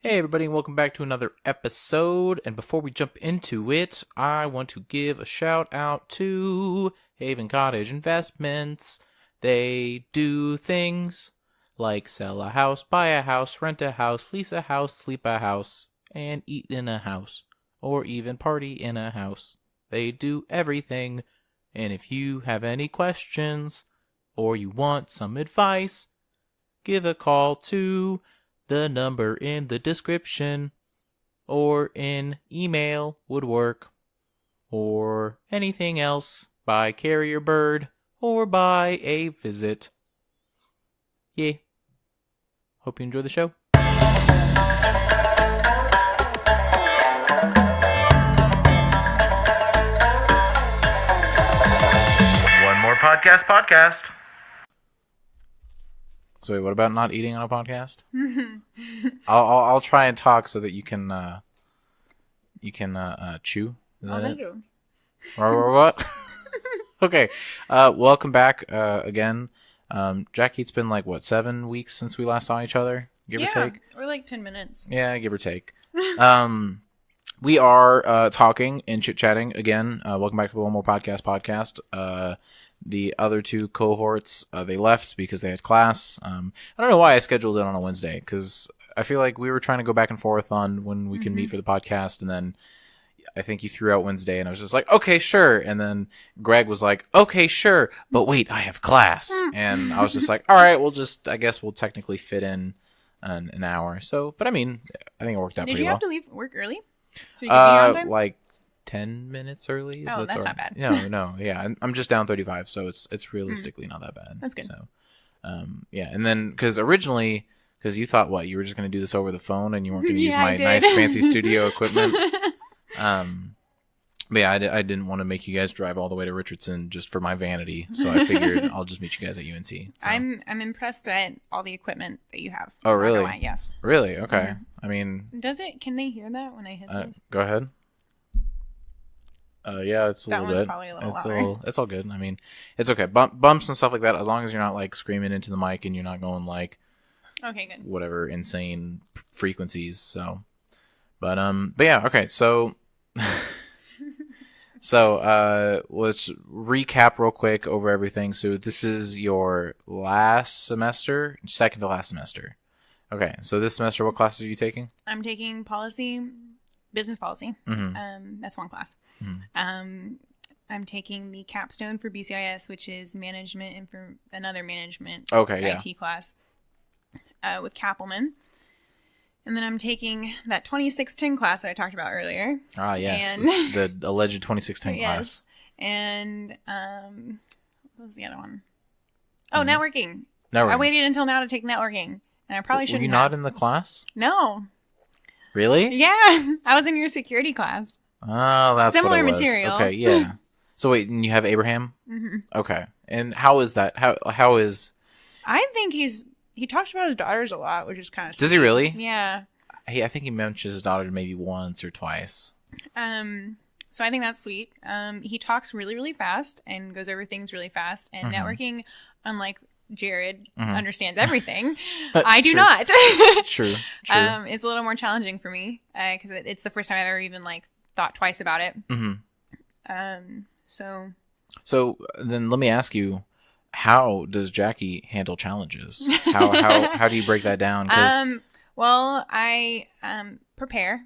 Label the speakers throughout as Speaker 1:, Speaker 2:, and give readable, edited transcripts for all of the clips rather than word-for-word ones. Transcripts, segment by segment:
Speaker 1: Hey everybody, and welcome back to another episode. And before we jump into it, I want to give a shout out to Haven Cottage Investments. They do things like sell a house, buy a house, rent a house, lease a house, sleep a house, and eat in a house, or even party in a house. They do everything. And if you have any questions or you want some advice, give a call to the number in the description, or in email would work, or anything else by carrier bird, or by a visit. Yeah. Hope you enjoy the show. One more podcast. So wait, what about not eating on a podcast? I'll try and talk so that you can chew. Is that it? What? Okay. Welcome back again. Jacque, it's been like 7 weeks since we last saw each other, give or take.
Speaker 2: Or like 10 minutes.
Speaker 1: Yeah, give or take. We are talking and chit-chatting again. Welcome back to the One More Podcast. The other two cohorts, they left because they had class. I don't know why I scheduled it on a Wednesday, because I feel like we were trying to go back and forth on when we can meet for the podcast, and then I think you threw out Wednesday, and I was just like, okay, sure. And then Greg was like, okay, sure, but wait, I have class. And I was just like, all right, I guess we'll technically fit in an hour. So, but I mean, I think it worked out pretty well.
Speaker 2: Did you have to leave work early? So you could be on time?
Speaker 1: Like 10 minutes early.
Speaker 2: Oh, that's not bad.
Speaker 1: No, yeah. I'm just down 35, so it's realistically not that bad.
Speaker 2: That's good.
Speaker 1: So, yeah. And then, because originally, you thought, you were just going to do this over the phone and you weren't going to use my nice fancy studio equipment. But yeah, I didn't want to make you guys drive all the way to Richardson just for my vanity, so I figured I'll just meet you guys at UNT. So.
Speaker 2: I'm impressed at all the equipment that you have.
Speaker 1: Oh, really?
Speaker 2: Yes.
Speaker 1: Really? Okay. I mean...
Speaker 2: Can they hear that when I hit this?
Speaker 1: Go ahead. Yeah, it's a little bit.
Speaker 2: That one's probably a little louder.
Speaker 1: It's all good. I mean, it's okay. Bumps and stuff like that, as long as you're not screaming into the mic and you're not going
Speaker 2: okay, good.
Speaker 1: Whatever insane frequencies. So, but yeah. Okay, so let's recap real quick over everything. So this is your last semester, second to last semester. Okay, so this semester, what classes are you taking?
Speaker 2: I'm taking business policy. That's one class. I'm taking the capstone for BCIS, which is management and for another management IT class with Kappelman. And then I'm taking that 2610 class that I talked about earlier. Ah, yes. And
Speaker 1: the alleged 2610 class.
Speaker 2: Yes. And what was the other one? Oh, networking. I waited until now to take networking. And I probably shouldn't have.
Speaker 1: Were you not in the class?
Speaker 2: No.
Speaker 1: Really?
Speaker 2: Yeah. I was in your security class.
Speaker 1: Oh, that's
Speaker 2: similar
Speaker 1: what it was.
Speaker 2: material.
Speaker 1: Okay, yeah. So wait, and you have Abraham?
Speaker 2: Mm-hmm.
Speaker 1: Okay. And how is that? How is...
Speaker 2: I think he talks about his daughters a lot, which is kind of sweet.
Speaker 1: Does he really?
Speaker 2: Yeah.
Speaker 1: I think he mentions his daughter maybe once or twice.
Speaker 2: So I think that's sweet. He talks really, really fast and goes over things really fast. And networking, unlike Jared, understands everything. I do not.
Speaker 1: True.
Speaker 2: It's a little more challenging for me because it's the first time I've ever even thought twice about it.
Speaker 1: So then let me ask you, how does Jacque handle challenges? How do you break that down?
Speaker 2: Well, I prepare.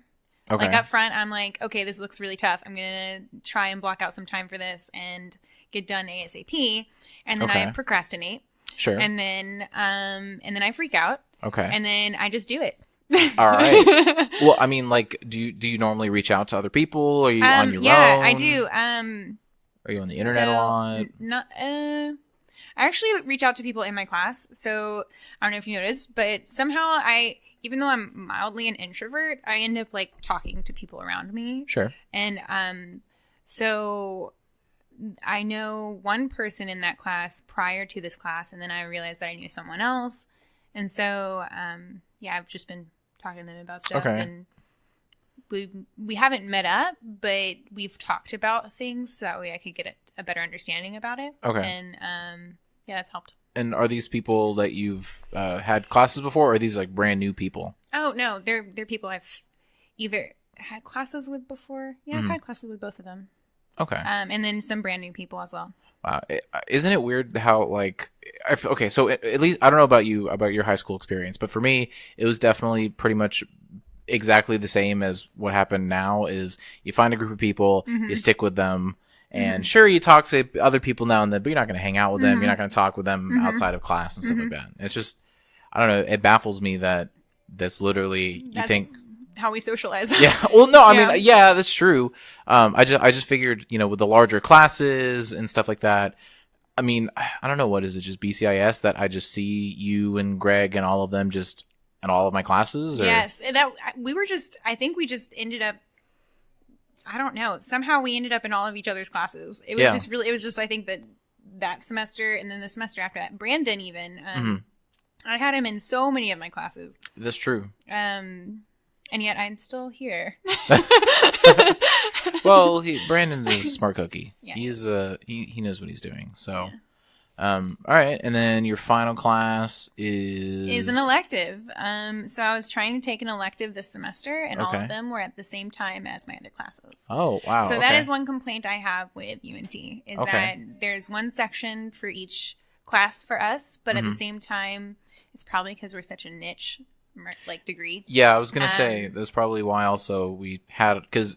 Speaker 1: Okay.
Speaker 2: Up front, I'm okay, this looks really tough. I'm gonna try and block out some time for this and get done ASAP. And then I procrastinate.
Speaker 1: Sure.
Speaker 2: And then I freak out.
Speaker 1: Okay.
Speaker 2: And then I just do it.
Speaker 1: All right. Well, I mean, do you normally reach out to other people? Are you on your own?
Speaker 2: Yeah, I do.
Speaker 1: Are you on the internet a lot?
Speaker 2: I actually reach out to people in my class. So I don't know if you noticed, but somehow even though I'm mildly an introvert, I end up talking to people around me.
Speaker 1: Sure.
Speaker 2: And so I know one person in that class prior to this class, and then I realized that I knew someone else. And so, I've just been talking to them about stuff.
Speaker 1: Okay.
Speaker 2: And we haven't met up, but we've talked about things so that way I could get a better understanding about it.
Speaker 1: Okay.
Speaker 2: And that's helped.
Speaker 1: And are these people that you've had classes before, or are these brand new people?
Speaker 2: Oh, no. They're people I've either had classes with before. Yeah, I've had classes with both of them.
Speaker 1: Okay.
Speaker 2: And then some brand new people as well.
Speaker 1: Wow. Isn't it weird how, like, okay, so at least, I don't know about you, about your high school experience, but for me, it was definitely pretty much exactly the same as what happened now is you find a group of people, you stick with them, and sure, you talk to other people now and then, but you're not going to hang out with them, you're not going to talk with them outside of class and stuff like that. It's just, I don't know, it baffles me that that's literally, you think...
Speaker 2: how we socialize.
Speaker 1: Yeah. Well, no, I mean, yeah, that's true. I just figured, you know, with the larger classes and stuff like that, I mean, I don't know, what is it, just BCIS that I just see you and Greg and all of them just in all of my classes? Or?
Speaker 2: Yes. And I think we just ended up, I don't know, somehow we ended up in all of each other's classes. It was just, I think that semester and then the semester after that, Brandon even, I had him in so many of my classes.
Speaker 1: That's true.
Speaker 2: And yet I'm still here.
Speaker 1: Well, Brandon's a smart cookie.
Speaker 2: Yeah,
Speaker 1: he knows what he's doing. So, all right. And then your final class is
Speaker 2: an elective. So I was trying to take an elective this semester, and all of them were at the same time as my other classes.
Speaker 1: Oh, wow.
Speaker 2: So that is one complaint I have with UNT is that there's one section for each class for us, but at the same time, it's probably because we're such a niche degree.
Speaker 1: Yeah, I was gonna say that's probably why also we had, because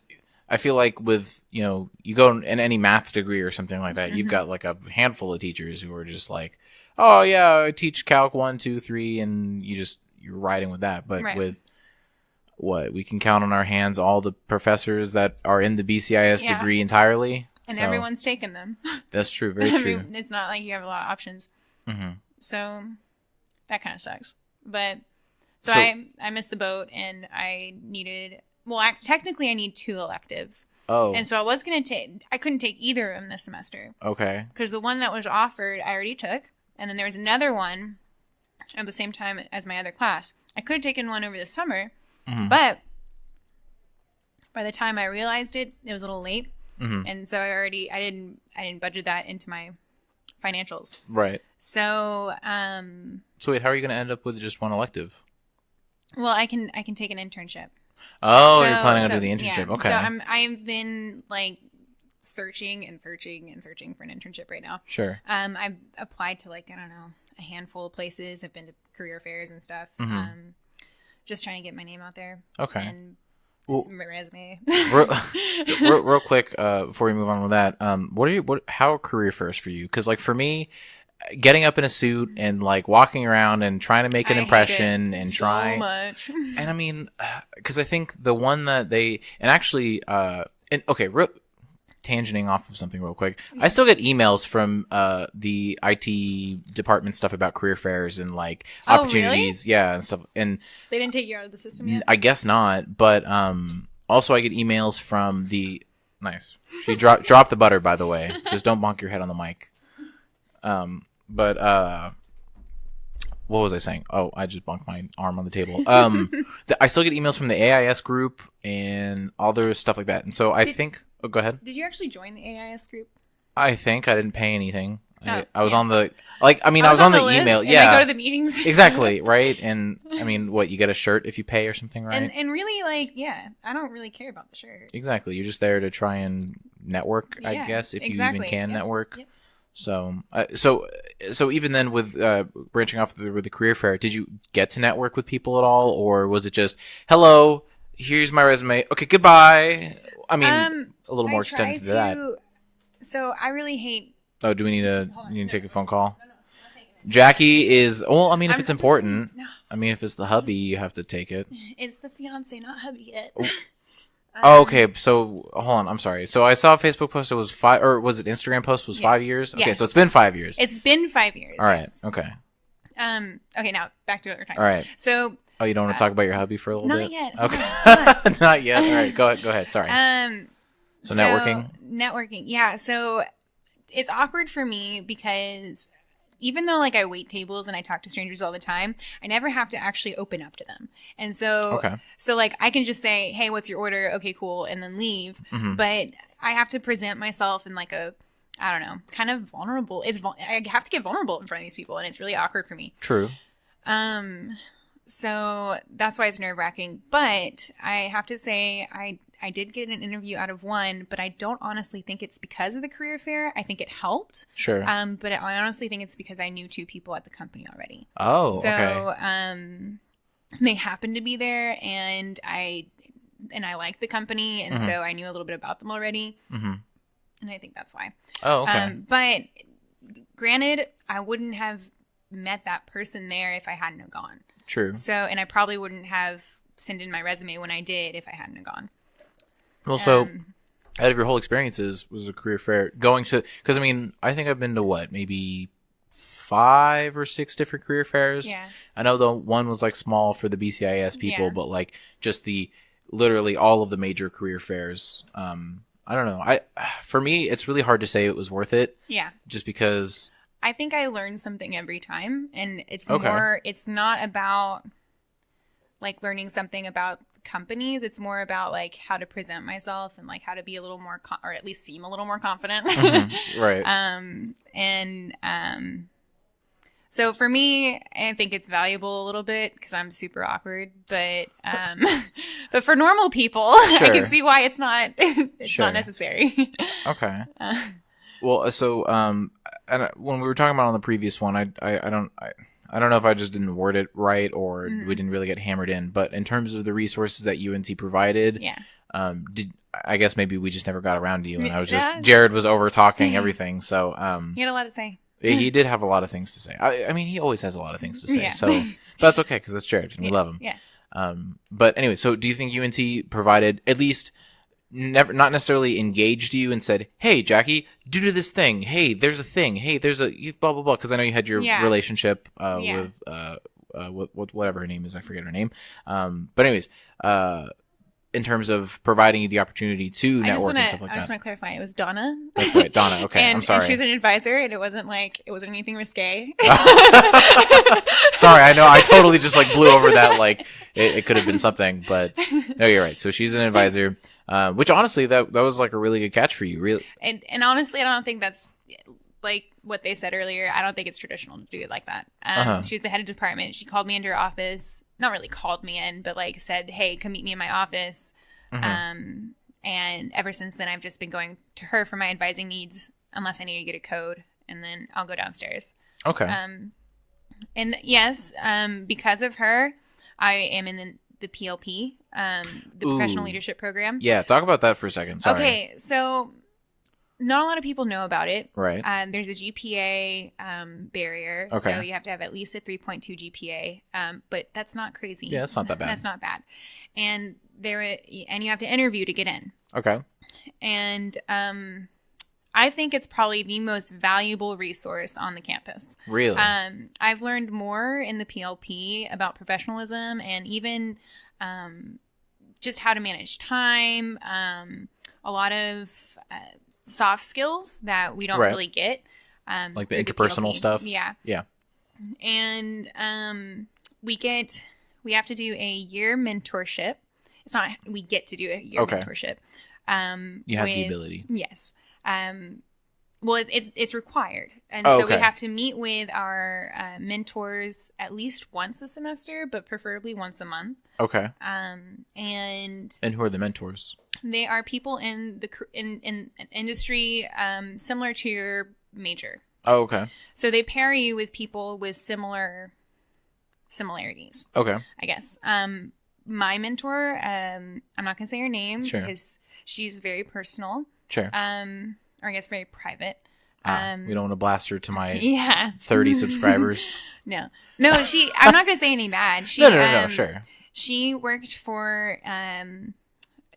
Speaker 1: I feel like with, you know, you go in any math degree or something like that, you've got like a handful of teachers who are just like, oh yeah, I teach Calc 1, 2, 3, and you're riding with that. But with what we can count on our hands, all the professors that are in the BCIS degree entirely,
Speaker 2: and everyone's taken them.
Speaker 1: That's true, very true.
Speaker 2: It's not like you have a lot of options, so that kind of sucks. But So I missed the boat, and I needed... Well, technically, I need 2 electives.
Speaker 1: Oh.
Speaker 2: And so I was going to take... I couldn't take either of them this semester.
Speaker 1: Okay.
Speaker 2: Because the one that was offered, I already took. And then there was another one at the same time as my other class. I could have taken one over the summer, but by the time I realized it, it was a little late. And so I didn't budget that into my financials.
Speaker 1: Right.
Speaker 2: So...
Speaker 1: So wait, how are you going to end up with just one elective?
Speaker 2: Well, I can take an internship.
Speaker 1: Oh, you're planning on doing the internship.
Speaker 2: Yeah.
Speaker 1: Okay.
Speaker 2: So I've been like searching for an internship right now.
Speaker 1: Sure.
Speaker 2: I've applied to like, I don't know, a handful of places. I've been to career fairs and stuff. Just trying to get my name out there.
Speaker 1: Okay.
Speaker 2: And my resume.
Speaker 1: real quick, before we move on with that, how are career fairs for you? Because like for me, getting up in a suit and like walking around and trying to make an impression and try
Speaker 2: so much.
Speaker 1: And I mean, because I think the one that they tangenting off of something real quick, I still get emails from the IT department stuff about career fairs and like opportunities,
Speaker 2: really?
Speaker 1: And stuff. And
Speaker 2: they didn't take you out of the system yet?
Speaker 1: I guess not, but also I get emails from the nice. She dropped the butter, by the way. Just don't bonk your head on the mic. But what was I saying? Oh, I just bumped my arm on the table. I still get emails from the AIS group and all their stuff like that. And so I think... Oh, go ahead.
Speaker 2: Did you actually join the AIS group?
Speaker 1: I think I didn't pay anything. I was on the... Like, I mean, I was on the email.
Speaker 2: And
Speaker 1: yeah.
Speaker 2: I go to the meetings.
Speaker 1: Exactly, right? And, I mean, what, you get a shirt if you pay or something, right?
Speaker 2: And really, like, yeah, I don't really care about the shirt.
Speaker 1: Exactly. You're just there to try and network, I guess, if you even can network. Yep. So even then with branching off with the career fair, did you get to network with people at all, or was it just hello, here's my resume, okay, goodbye? I mean, a little more extended to that.
Speaker 2: So I really hate.
Speaker 1: Oh, do we need to take a phone call? No, I'll take it. Jackie is. Well, I mean, if it's important. No. I mean, if it's the hubby, you have to take it.
Speaker 2: It's the fiance, not hubby yet.
Speaker 1: Oh, okay. So hold on. I'm sorry. So I saw a Facebook post. It was 5, or was it Instagram post? Was 5 years? Okay, so it's been 5 years.
Speaker 2: It's been 5 years.
Speaker 1: All right.
Speaker 2: Yes.
Speaker 1: Okay.
Speaker 2: Okay. Now back to what we're talking.
Speaker 1: All right.
Speaker 2: So.
Speaker 1: Oh, you don't want to talk about your hubby for a little bit?
Speaker 2: Not yet.
Speaker 1: Okay. Not yet. All right. Go ahead. Sorry. So networking.
Speaker 2: Yeah. So it's awkward for me because even though like I wait tables and I talk to strangers all the time, I never have to actually open up to them. And so, so like I can just say, hey, what's your order? Okay, cool. And then leave. Mm-hmm. But I have to present myself in like a, I don't know, kind of vulnerable. I have to get vulnerable in front of these people, and it's really awkward for me.
Speaker 1: True.
Speaker 2: So that's why it's nerve-wracking. But I have to say, I did get an interview out of one, but I don't honestly think it's because of the career fair. I think it helped.
Speaker 1: Sure.
Speaker 2: But I honestly think it's because I knew 2 people at the company already.
Speaker 1: Oh,
Speaker 2: so,
Speaker 1: okay.
Speaker 2: They happened to be there, and I liked the company, and so I knew a little bit about them already. Mm-hmm. And I think that's why.
Speaker 1: Oh, okay.
Speaker 2: But granted, I wouldn't have met that person there if I hadn't have gone.
Speaker 1: True.
Speaker 2: So, and I probably wouldn't have sent in my resume when I did if I hadn't have gone.
Speaker 1: Well, so out of your whole experiences, was a career fair going to? Because I mean, I think I've been to maybe 5 or 6 different career fairs.
Speaker 2: Yeah.
Speaker 1: I know the one was like small for the BCIS people, but like just literally all of the major career fairs. I don't know. For me, it's really hard to say it was worth it.
Speaker 2: Yeah.
Speaker 1: Just because
Speaker 2: I think I learned something every time, and it's more. It's not about like learning something about companies. It's more about like how to present myself and like how to be a little more, or at least seem a little more confident.
Speaker 1: Right.
Speaker 2: So for me, I think it's valuable a little bit because I'm super awkward, but but for normal people, sure. I can see why it's not
Speaker 1: sure.
Speaker 2: not necessary.
Speaker 1: Okay. Well, so and when we were talking about on the previous one, I don't know if I just didn't word it right or we didn't really get hammered in, but in terms of the resources that UNT provided, I guess maybe we just never got around to you, and I was Jared was over talking everything, so
Speaker 2: he had a lot to say.
Speaker 1: He did have a lot of things to say. I mean, he always has a lot of things to say, so but that's okay because it's Jared and we love him.
Speaker 2: Yeah.
Speaker 1: But anyway, so do you think UNT provided at least? Not necessarily engaged you and said, "Hey, Jackie, do this thing. Hey, there's a thing. Hey, there's a blah blah blah." Because I know you had your relationship with whatever her name is. I forget her name. But anyways, in terms of providing you the opportunity to network and stuff like that.
Speaker 2: I just want to clarify. It was Donna.
Speaker 1: That's right, Donna. Okay, I'm sorry.
Speaker 2: And she was an advisor, and it wasn't anything risque.
Speaker 1: Sorry, I know I totally just like blew over that. Like it could have been something, but no, you're right. So she's an advisor. Which honestly, that was like a really good catch for you, really.
Speaker 2: And honestly, I don't think that's like what they said earlier. I don't think it's traditional to do it like that. She was the head of department. She called me into her office. Not really called me in, but like said, "Hey, come meet me in my office." And ever since then, I've just been going to her for my advising needs, unless I need to get a code, and then I'll go downstairs.
Speaker 1: Okay.
Speaker 2: And yes, because of her, I am in the PLP, the Professional Leadership Program.
Speaker 1: Yeah, talk about that for a second. Sorry.
Speaker 2: Okay, so not a lot of people know about it.
Speaker 1: Right.
Speaker 2: There's a GPA barrier, so you have to have at least a 3.2 GPA, but that's not crazy.
Speaker 1: Yeah, that's not that bad.
Speaker 2: That's not bad. And you have to interview to get in.
Speaker 1: Okay.
Speaker 2: And I think it's probably the most valuable resource on the campus.
Speaker 1: Really?
Speaker 2: I've learned more in the PLP about professionalism and even just how to manage time, a lot of soft skills that we don't really get.
Speaker 1: Like the interpersonal stuff?
Speaker 2: Yeah.
Speaker 1: Yeah.
Speaker 2: And we have to do a year mentorship. It's not, we get to do a year mentorship.
Speaker 1: You have the ability.
Speaker 2: Yes. Well, it's required. And so we have to meet with our mentors at least once a semester, but preferably once a month.
Speaker 1: Okay.
Speaker 2: And
Speaker 1: who are the mentors?
Speaker 2: They are people in an industry similar to your major.
Speaker 1: Oh, okay.
Speaker 2: So they pair you with people with similarities.
Speaker 1: Okay.
Speaker 2: I guess. My mentor, I'm not going to say her name because she's very personal.
Speaker 1: Sure.
Speaker 2: Or I guess very private.
Speaker 1: We don't want to blast her to my 30 subscribers.
Speaker 2: No, I'm not going to say anything bad.
Speaker 1: No, sure.
Speaker 2: She worked for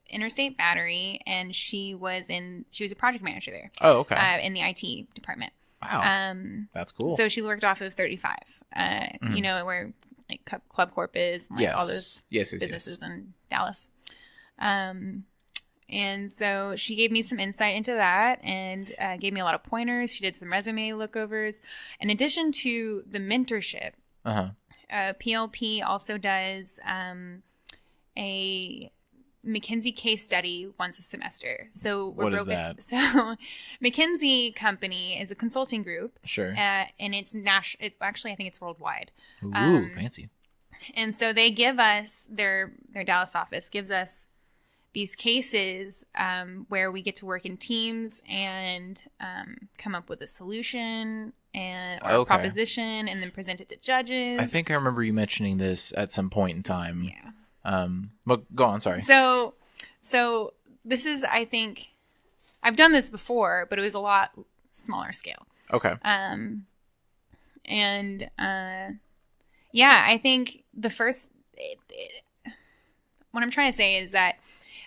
Speaker 2: Interstate Battery, and she was a project manager there.
Speaker 1: Oh, okay.
Speaker 2: In the IT department.
Speaker 1: Wow. That's cool.
Speaker 2: So she worked off of 35. You know, where like Club Corp is, and, like all those businesses in Dallas. And so she gave me some insight into that and gave me a lot of pointers. She did some resume lookovers. In addition to the mentorship, PLP also does a McKinsey case study once a semester. So
Speaker 1: what is that?
Speaker 2: So McKinsey Company is a consulting group.
Speaker 1: Sure.
Speaker 2: And it's national. Actually, I think it's worldwide.
Speaker 1: Ooh, fancy.
Speaker 2: And so they give us, their Dallas office gives us these cases where we get to work in teams and come up with a solution or a proposition and then present it to judges.
Speaker 1: I think I remember you mentioning this at some point in time. Yeah. But go on, sorry.
Speaker 2: So this is, I think, I've done this before, but it was a lot smaller scale.
Speaker 1: Okay.
Speaker 2: Yeah, I think the first, what I'm trying to say is that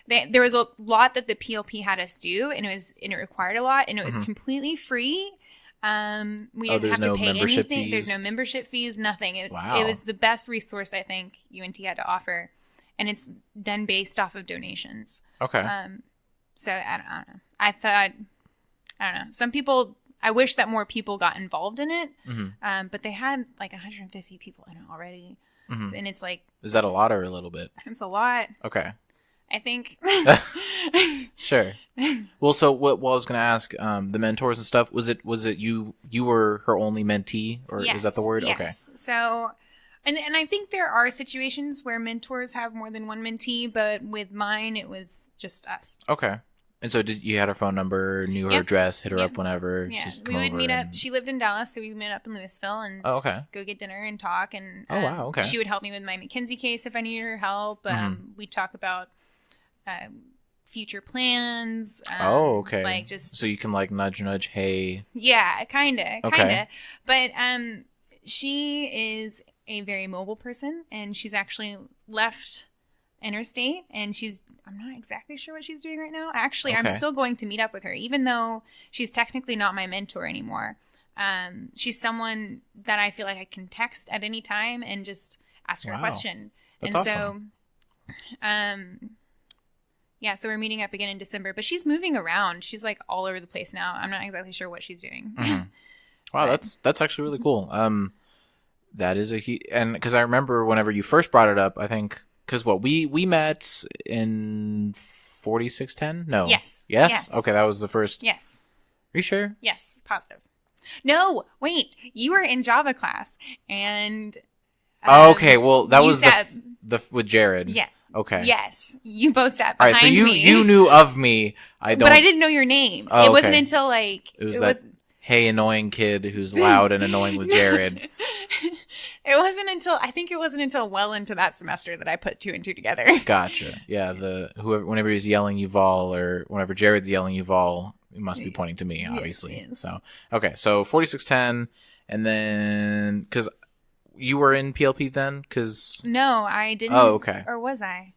Speaker 2: there was a lot that the PLP had us do, and it required a lot, and it was completely free. We didn't have to pay anything. Fees? There's no membership fees, nothing. It was the best resource I think UNT had to offer, and it's done based off of donations.
Speaker 1: Okay.
Speaker 2: So I don't know. I don't know. Some people, I wish that more people got involved in it, but they had like 150 people in it already, and it's like. Is
Speaker 1: that a lot or a little bit?
Speaker 2: It's a lot.
Speaker 1: Okay.
Speaker 2: I think.
Speaker 1: Sure. Well, so what I was going to ask, the mentors and stuff, was it you were her only mentee, or is that the word?
Speaker 2: Yes.
Speaker 1: Okay.
Speaker 2: So, and I think there are situations where mentors have more than one mentee, but with mine, it was just us.
Speaker 1: Okay. And so you had her phone number, knew her address, hit her up whenever.
Speaker 2: Yeah,
Speaker 1: just
Speaker 2: we would meet up. She lived in Dallas, so we would meet up in Louisville and go get dinner and talk. And
Speaker 1: wow, okay.
Speaker 2: She would help me with my McKinsey case if I needed her help. We'd talk about future plans.
Speaker 1: Okay.
Speaker 2: Like just
Speaker 1: so you can like nudge, hey.
Speaker 2: Yeah, kind of. But she is a very mobile person, and she's actually left interstate, and I'm not exactly sure what she's doing right now. Actually, I'm still going to meet up with her, even though she's technically not my mentor anymore. She's someone that I feel like I can text at any time and just ask her a question.
Speaker 1: That's awesome.
Speaker 2: So, so we're meeting up again in December, but she's moving around. She's like all over the place now. I'm not exactly sure what she's doing.
Speaker 1: Wow, that's actually really cool. That is and because I remember whenever you first brought it up, I think. Because we met in 4610? No. Yes? Okay, that was the first.
Speaker 2: Yes.
Speaker 1: Are you sure?
Speaker 2: Yes, positive. No, wait. You were in Java class, and.
Speaker 1: Okay, well, that was the with Jared.
Speaker 2: Yeah.
Speaker 1: Okay.
Speaker 2: Yes, you both sat behind me.
Speaker 1: All right, so you knew of me. But
Speaker 2: I didn't know your name.
Speaker 1: Oh,
Speaker 2: it wasn't until like
Speaker 1: it was hey, annoying kid who's loud and annoying with Jared.
Speaker 2: I think it wasn't until well into that semester that I put two and two together.
Speaker 1: Gotcha. Yeah, whenever he's yelling Yuval or whenever Jared's yelling Yuval, he must be pointing to me, obviously. Yes. So, okay, so 4610, and then, because you were in PLP then?
Speaker 2: No, I didn't.
Speaker 1: Oh, okay.
Speaker 2: Or was I?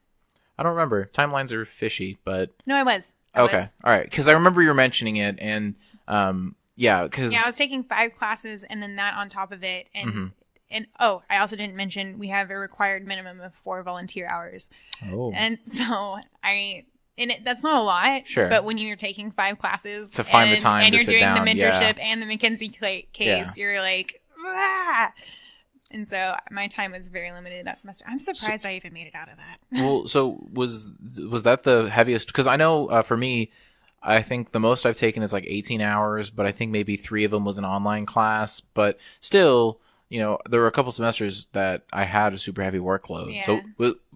Speaker 1: I don't remember. Timelines are fishy, but.
Speaker 2: No, I was.
Speaker 1: Okay, all right, because I remember you were mentioning it, and, yeah, I
Speaker 2: was taking 5 classes and then that on top of it. And I also didn't mention we have a required minimum of 4 volunteer hours. Oh. And so that's not a lot.
Speaker 1: Sure.
Speaker 2: But when you're taking 5 classes
Speaker 1: to find the time
Speaker 2: and
Speaker 1: to sit
Speaker 2: and
Speaker 1: down,
Speaker 2: you're doing the mentorship and the McKinsey case, you're like, ah! And so my time was very limited that semester. I'm surprised I even made it out of that.
Speaker 1: Well, so was that the heaviest? Because I know for me, I think the most I've taken is like 18 hours, but I think maybe 3 of them was an online class. But still, there were a couple semesters that I had a super heavy workload. Yeah. So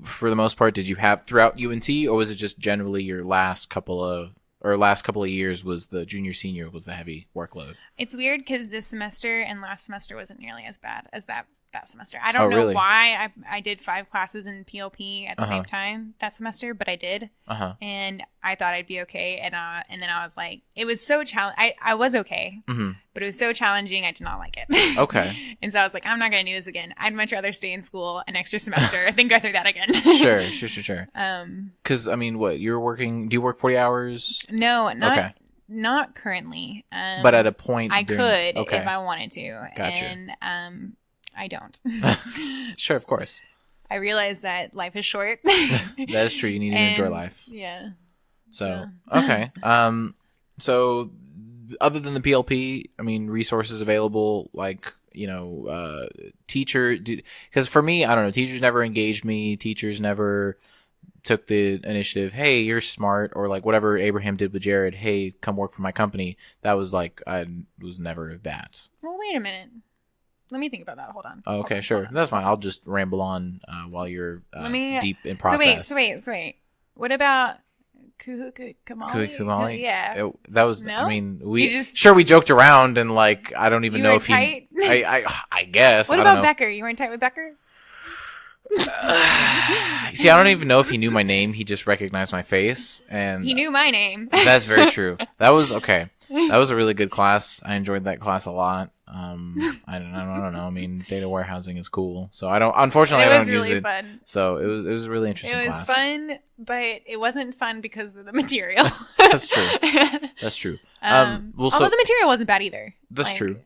Speaker 1: for the most part, did you have throughout UNT, or was it just generally your last couple of years was the junior senior was the heavy workload?
Speaker 2: It's weird because this semester and last semester wasn't nearly as bad as that semester. I don't know why I did 5 classes in PLP at the same time that semester, but I did. And I thought I'd be okay. And then I was like, it was so challenging. I was okay, but it was so challenging. I did not like it.
Speaker 1: Okay.
Speaker 2: And so I was like, I'm not going to do this again. I'd much rather stay in school an extra semester than go through that again.
Speaker 1: Sure. Because, I mean, what, you're working, do you work 40 hours?
Speaker 2: No, not currently.
Speaker 1: But at a point.
Speaker 2: I could if I wanted to.
Speaker 1: Gotcha.
Speaker 2: And, I don't.
Speaker 1: Sure, of course.
Speaker 2: I realize that life is short.
Speaker 1: That is true. You need to enjoy life.
Speaker 2: Yeah.
Speaker 1: So okay. So other than the PLP, I mean, resources available, like, teacher, because for me, I don't know, teachers never engaged me. Teachers never took the initiative. Hey, you're smart, or like whatever Abraham did with Jared. Hey, come work for my company. That was like, I was never that.
Speaker 2: Well, wait a minute. Let me think about that. Hold on.
Speaker 1: Oh, okay, sure. That's fine. I'll just ramble on while you're deep in process.
Speaker 2: So wait. What about Kuhikumali? Yeah.
Speaker 1: That was,
Speaker 2: no?
Speaker 1: I mean, we joked around and like, I don't even know if
Speaker 2: tight?
Speaker 1: I guess.
Speaker 2: What about Becker? You weren't tight with Becker?
Speaker 1: See, I don't even know if he knew my name. He just recognized my face. And
Speaker 2: he knew my name.
Speaker 1: That's very true. That was okay. That was a really good class. I enjoyed that class a lot. I don't know. I mean, data warehousing is cool. So I don't use it.
Speaker 2: Fun.
Speaker 1: So it was a really interesting class.
Speaker 2: It was fun, but it wasn't fun because of the material.
Speaker 1: That's true.
Speaker 2: Although the material wasn't bad either.
Speaker 1: That's true.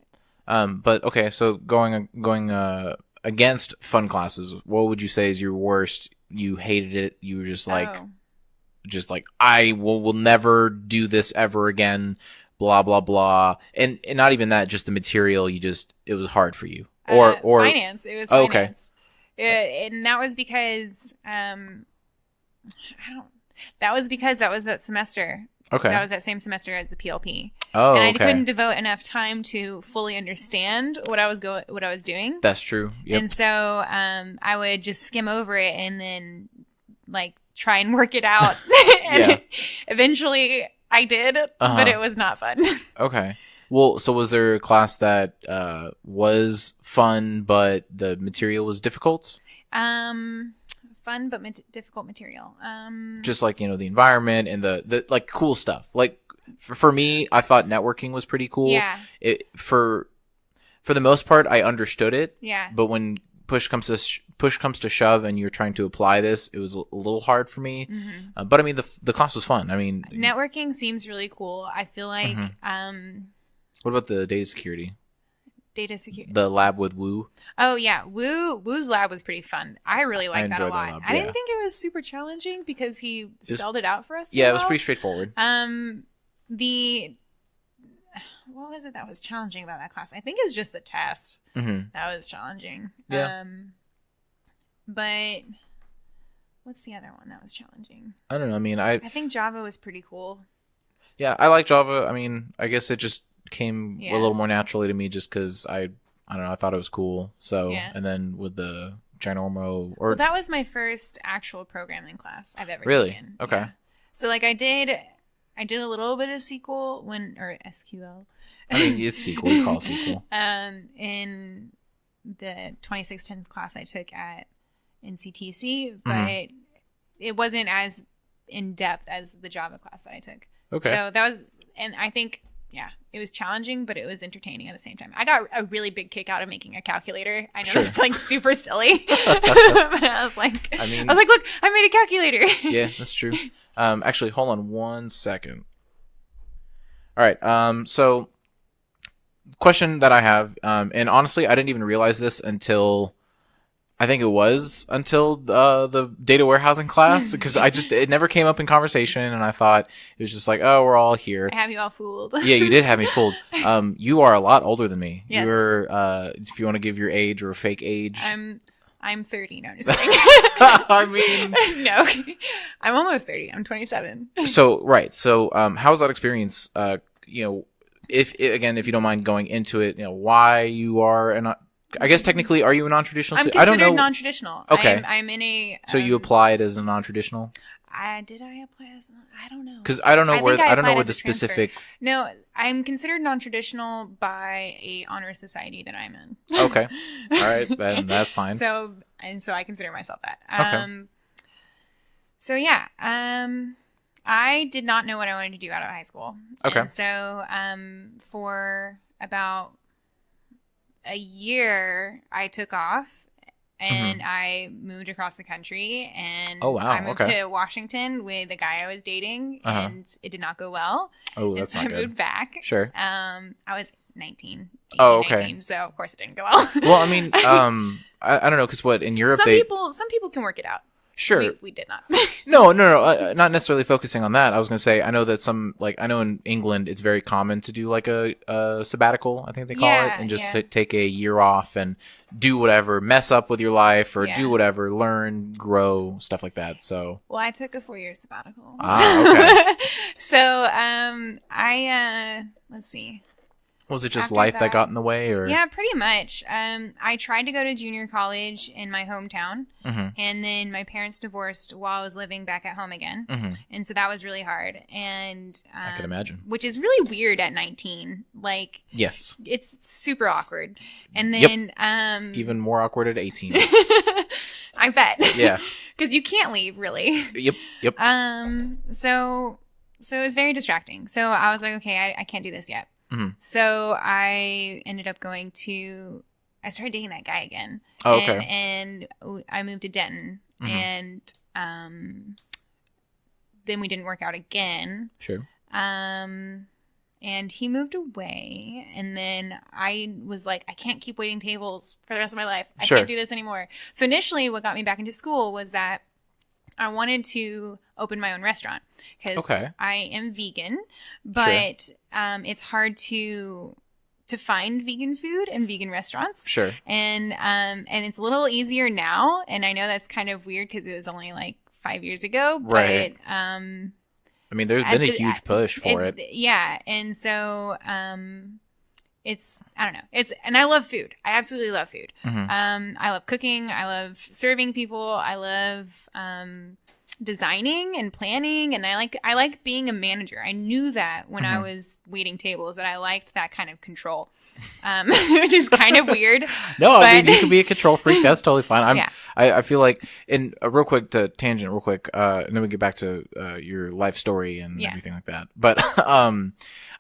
Speaker 1: But okay, so going against fun classes, what would you say is your worst? You hated it. You were just like, I will never do this ever again. Blah blah blah, and not even that. Just the material. It was hard for you, or
Speaker 2: finance. It was finance. Okay. And that was because that was that semester.
Speaker 1: Okay.
Speaker 2: That was that same semester as the PLP.
Speaker 1: Oh,
Speaker 2: and I couldn't devote enough time to fully understand what I was doing.
Speaker 1: That's true. Yep.
Speaker 2: And so I would just skim over it and then like try and work it out. And eventually I did, but it was not fun.
Speaker 1: Okay. Well, so was there a class that was fun, but the material was difficult?
Speaker 2: Fun but difficult material.
Speaker 1: Just like, the environment and the like cool stuff. Like for me, I thought networking was pretty cool.
Speaker 2: Yeah.
Speaker 1: For the most part, I understood it.
Speaker 2: Yeah.
Speaker 1: But when push comes to shove and you're trying to apply this, it was a little hard for me. Mm-hmm. But I mean, the class was fun. I mean,
Speaker 2: networking seems really cool. I feel like.
Speaker 1: What about the data security?
Speaker 2: Data security.
Speaker 1: The lab with Woo.
Speaker 2: Oh yeah, Woo's lab was pretty fun. I really liked that a lot. Lab, I didn't think it was super challenging because he spelled it out for us.
Speaker 1: It was pretty straightforward.
Speaker 2: What was it that was challenging about that class? I think it's just the test that was challenging.
Speaker 1: Yeah.
Speaker 2: But what's the other one that was challenging?
Speaker 1: I don't know. I mean,
Speaker 2: I think Java was pretty cool.
Speaker 1: Yeah, I like Java. I mean, I guess it just came a little more naturally to me just because I don't know, I thought it was cool. So, and then with the Ginormo
Speaker 2: well, that was my first actual programming class I've ever
Speaker 1: really
Speaker 2: taken.
Speaker 1: Okay.
Speaker 2: Yeah. So like I did a little bit of SQL or SQL.
Speaker 1: I mean, it's SQL. We call it SQL.
Speaker 2: In the 2610 class I took at NCTC, but it wasn't as in depth as the Java class that I took.
Speaker 1: Okay.
Speaker 2: So that was, and I think, it was challenging, but it was entertaining at the same time. I got a really big kick out of making a calculator. I know it's like super silly, but I was like, look, I made a calculator.
Speaker 1: Yeah, that's true. Actually, hold on 1 second. All right. So, question that I have, and honestly, I didn't even realize this until the data warehousing class, because it never came up in conversation, and I thought it was just like, oh, we're all here.
Speaker 2: I have you all fooled.
Speaker 1: Yeah, you did have me fooled. You are a lot older than me.
Speaker 2: Yes.
Speaker 1: You're, if you want to give your age or a fake age.
Speaker 2: I'm 30. No, I'm just kidding.
Speaker 1: I mean,
Speaker 2: no, I'm almost 30. I'm 27.
Speaker 1: So, right. So, how was that experience? If you don't mind going into it, why you are I guess technically, are you a non-traditional student?
Speaker 2: I don't know. Non-traditional.
Speaker 1: Okay.
Speaker 2: I'm in a.
Speaker 1: So you applied as a non-traditional?
Speaker 2: Did I apply as? I don't know.
Speaker 1: Because I don't know where the specific.
Speaker 2: No, I'm considered non-traditional by a honor society that I'm in.
Speaker 1: Okay. All right, then that's fine.
Speaker 2: So I consider myself that.
Speaker 1: Okay.
Speaker 2: So yeah, I did not know what I wanted to do out of high school.
Speaker 1: Okay.
Speaker 2: And so for about a year, I took off and I moved across the country, and I moved to Washington with the guy I was dating, and it did not go well.
Speaker 1: Oh, that's not good.
Speaker 2: I moved back.
Speaker 1: Sure.
Speaker 2: I was 19. 19, so of course it didn't go well.
Speaker 1: Well, I mean, I don't know, because in Europe
Speaker 2: some people can work it out.
Speaker 1: Sure.
Speaker 2: We did not.
Speaker 1: No, not necessarily focusing on that. I was going to say, I know that I know in England, it's very common to do like a sabbatical, I think they call it, and just take a year off and do whatever, mess up with your life or do whatever, learn, grow, stuff like that. So.
Speaker 2: Well, I took a 4-year sabbatical.
Speaker 1: Okay.
Speaker 2: So, let's see.
Speaker 1: Was it just life that got in the way, or?
Speaker 2: Yeah, pretty much. I tried to go to junior college in my hometown, and then my parents divorced while I was living back at home again, and so that was really hard. And
Speaker 1: I can imagine,
Speaker 2: which is really weird at 19. Like,
Speaker 1: yes,
Speaker 2: it's super awkward. And then,
Speaker 1: even more awkward at 18.
Speaker 2: I bet.
Speaker 1: Yeah,
Speaker 2: because you can't leave, really.
Speaker 1: Yep.
Speaker 2: So it was very distracting. So I was like, okay, I can't do this yet. So I ended up I started dating that guy again.
Speaker 1: Oh, okay.
Speaker 2: And I moved to Denton. And then we didn't work out again.
Speaker 1: Sure.
Speaker 2: And he moved away. And then I was like, I can't keep waiting tables for the rest of my life. I can't do this anymore. So initially what got me back into school was that I wanted to open my own restaurant because I am vegan, but it's hard to find vegan food and vegan restaurants.
Speaker 1: Sure.
Speaker 2: And it's a little easier now. And I know that's kind of weird because it was only like 5 years ago.
Speaker 1: Right.
Speaker 2: But
Speaker 1: I mean, there's been a huge push for it.
Speaker 2: Yeah. And so I don't know. And I love food. I absolutely love food. I love cooking. I love serving people. I love designing and planning, and I like being a manager. I knew that when I was waiting tables that I liked that kind of control, which is kind of weird.
Speaker 1: No, I mean, you can be a control freak. That's totally fine. I feel like, in a real quick tangent, and then we get back to your life story and everything like that. But I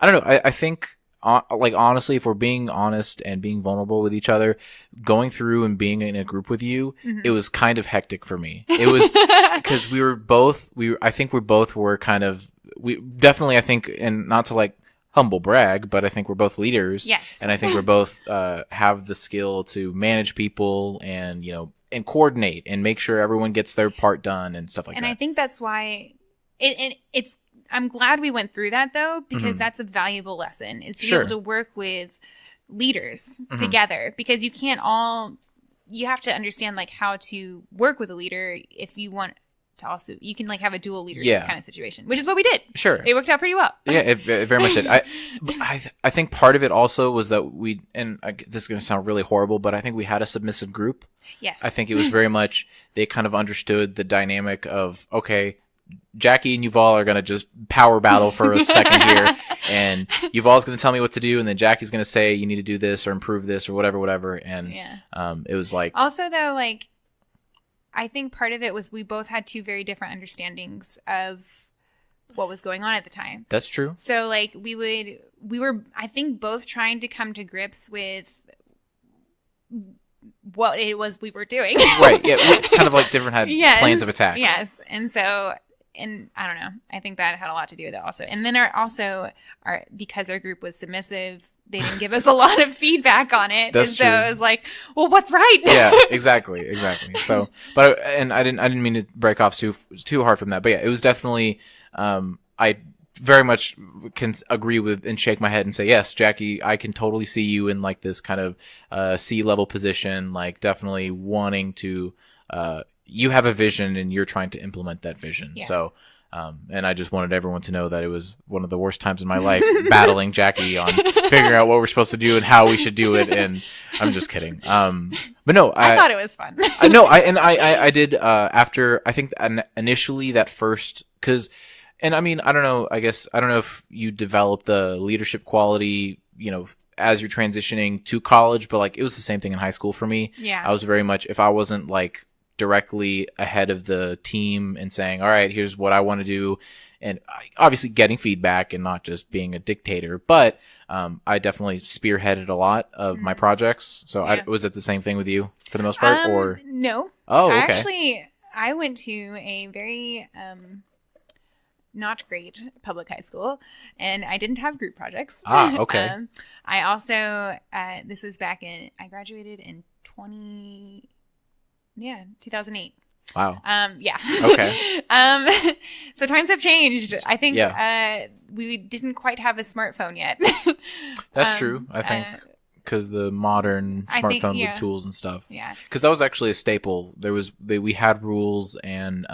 Speaker 1: don't know. I think. Like, honestly, if we're being honest and being vulnerable with each other, going through and being in a group with you, it was kind of hectic for me. It was because I think we both were kind of, we definitely, I think, and not to like humble brag, but I think we're both leaders.
Speaker 2: Yes.
Speaker 1: And I think we're both, have the skill to manage people and, and coordinate and make sure everyone gets their part done and stuff like that.
Speaker 2: And I think that's why I'm glad we went through that, though, because that's a valuable lesson, is to be able to work with leaders together, because you have to understand like how to work with a leader if you want to also, you can like have a dual leadership kind of situation, which is what we did.
Speaker 1: Sure.
Speaker 2: It worked out pretty well.
Speaker 1: Yeah, it very much did. I think part of it also was that this is going to sound really horrible, but I think we had a submissive group.
Speaker 2: Yes.
Speaker 1: I think it was very much, they kind of understood the dynamic of, okay, Jacque and Yuval are going to just power battle for a second here, and Yuval's going to tell me what to do, and then Jackie's going to say you need to do this or improve this or whatever, and it was like... Also,
Speaker 2: though, like, I think part of it was we both had two very different understandings of what was going on at the time.
Speaker 1: That's true.
Speaker 2: So, like, we were, I think, both trying to come to grips with what it was we were doing.
Speaker 1: Right, yeah, we kind of like different plans of attacks.
Speaker 2: Yes, and so... And I don't know. I think that had a lot to do with it also. And then because our group was submissive, they didn't give us a lot of feedback on it.
Speaker 1: That's
Speaker 2: true. So it was like, well, what's right?
Speaker 1: Yeah, exactly. So, but I didn't mean to break off too hard from that. But yeah, it was definitely. I very much can agree with and shake my head and say, yes, Jacque, I can totally see you in like this kind of C-level position, like definitely wanting to. You have a vision and you're trying to implement that vision. Yeah. So, and I just wanted everyone to know that it was one of the worst times in my life battling Jacque on figuring out what we're supposed to do and how we should do it. And I'm just kidding. But no,
Speaker 2: I thought it was fun.
Speaker 1: I did, after, I think initially that first, and I mean, I don't know, I don't know if you develop the leadership quality, as you're transitioning to college, but like, it was the same thing in high school for me.
Speaker 2: Yeah.
Speaker 1: I was very much, if I wasn't like, directly ahead of the team and saying, all right, here's what I want to do. And obviously getting feedback and not just being a dictator, but I definitely spearheaded a lot of my projects. So was it the same thing with you for the most part, or?
Speaker 2: No.
Speaker 1: Oh, okay.
Speaker 2: I went to a very not great public high school, and I didn't have group projects.
Speaker 1: Ah, okay.
Speaker 2: I also, this was I graduated in 2008.
Speaker 1: Wow.
Speaker 2: Yeah.
Speaker 1: Okay.
Speaker 2: So times have changed. I think we didn't quite have a smartphone yet.
Speaker 1: That's true. I think because the modern smartphone with tools and stuff.
Speaker 2: Yeah.
Speaker 1: Because that was actually a staple. We had rules, and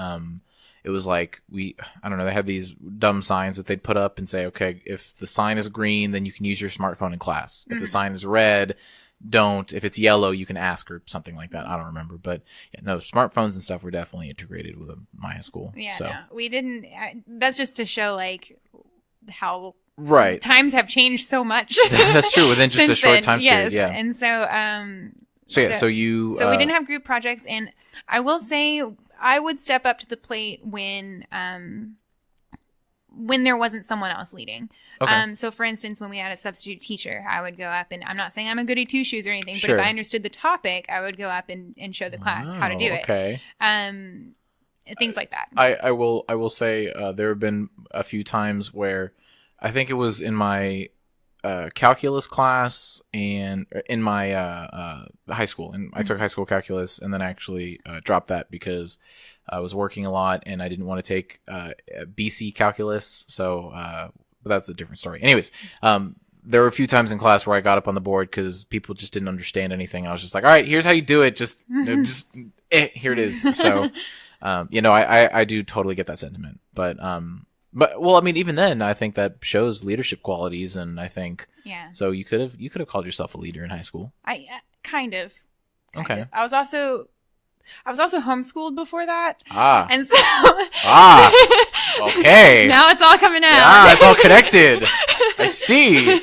Speaker 1: it it was like I don't know, they had these dumb signs that they'd put up and say, okay, if the sign is green, then you can use your smartphone in class. If the sign is red, don't. If it's yellow, you can ask, or something like that. I don't remember, but yeah, no, smartphones and stuff were definitely integrated with my high school.
Speaker 2: Yeah,
Speaker 1: so.
Speaker 2: no, we didn't. That's just to show like how times have changed so much.
Speaker 1: That's true, within just a short time period. Yeah,
Speaker 2: and so
Speaker 1: so
Speaker 2: we didn't have group projects, and I will say I would step up to the plate when there wasn't someone else leading. Okay. So for instance, when we had a substitute teacher, I would go up, and I'm not saying I'm a goody two shoes or anything, but if I understood the topic, I would go up and show the class how to do it.
Speaker 1: Okay.
Speaker 2: Things like that.
Speaker 1: I will say there have been a few times where I think it was in my calculus class and in my high school, and I took high school calculus, and then actually dropped that because I was working a lot and I didn't want to take BC calculus, so but that's a different story. Anyways, there were a few times in class where I got up on the board because people just didn't understand anything. I was just like, all right, here's how you do it. Just here it is. So, I do totally get that sentiment. But well, I mean, even then, I think that shows leadership qualities, and I think so. You could have called yourself a leader in high school.
Speaker 2: I kind of.
Speaker 1: Okay.
Speaker 2: I was also homeschooled before that. And so
Speaker 1: okay.
Speaker 2: Now it's all coming out.
Speaker 1: Yeah, it's all connected. I see.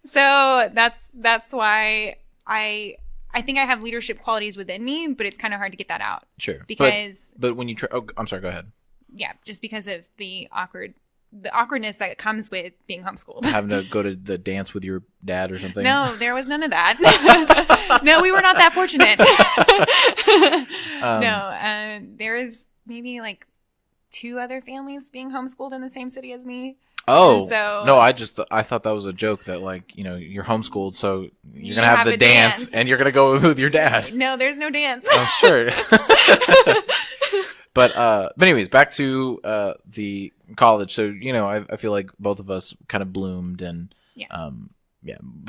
Speaker 2: So that's why I think I have leadership qualities within me, but it's kind of hard to get that out.
Speaker 1: Sure.
Speaker 2: Because
Speaker 1: but when you I'm sorry, go ahead.
Speaker 2: Yeah, just because of the awkwardness that comes with being homeschooled.
Speaker 1: Having to go to the dance with your dad or something?
Speaker 2: No, there was none of that. No, we were not that fortunate. There was maybe like 2 other families being homeschooled in the same city as me.
Speaker 1: Oh, so, no, I thought that was a joke that, like, you're homeschooled, so you're going to have the dance and you're going to go with your dad.
Speaker 2: No, there's no dance.
Speaker 1: Oh, sure. But anyways, back to the college. So, I feel like both of us kind of bloomed, and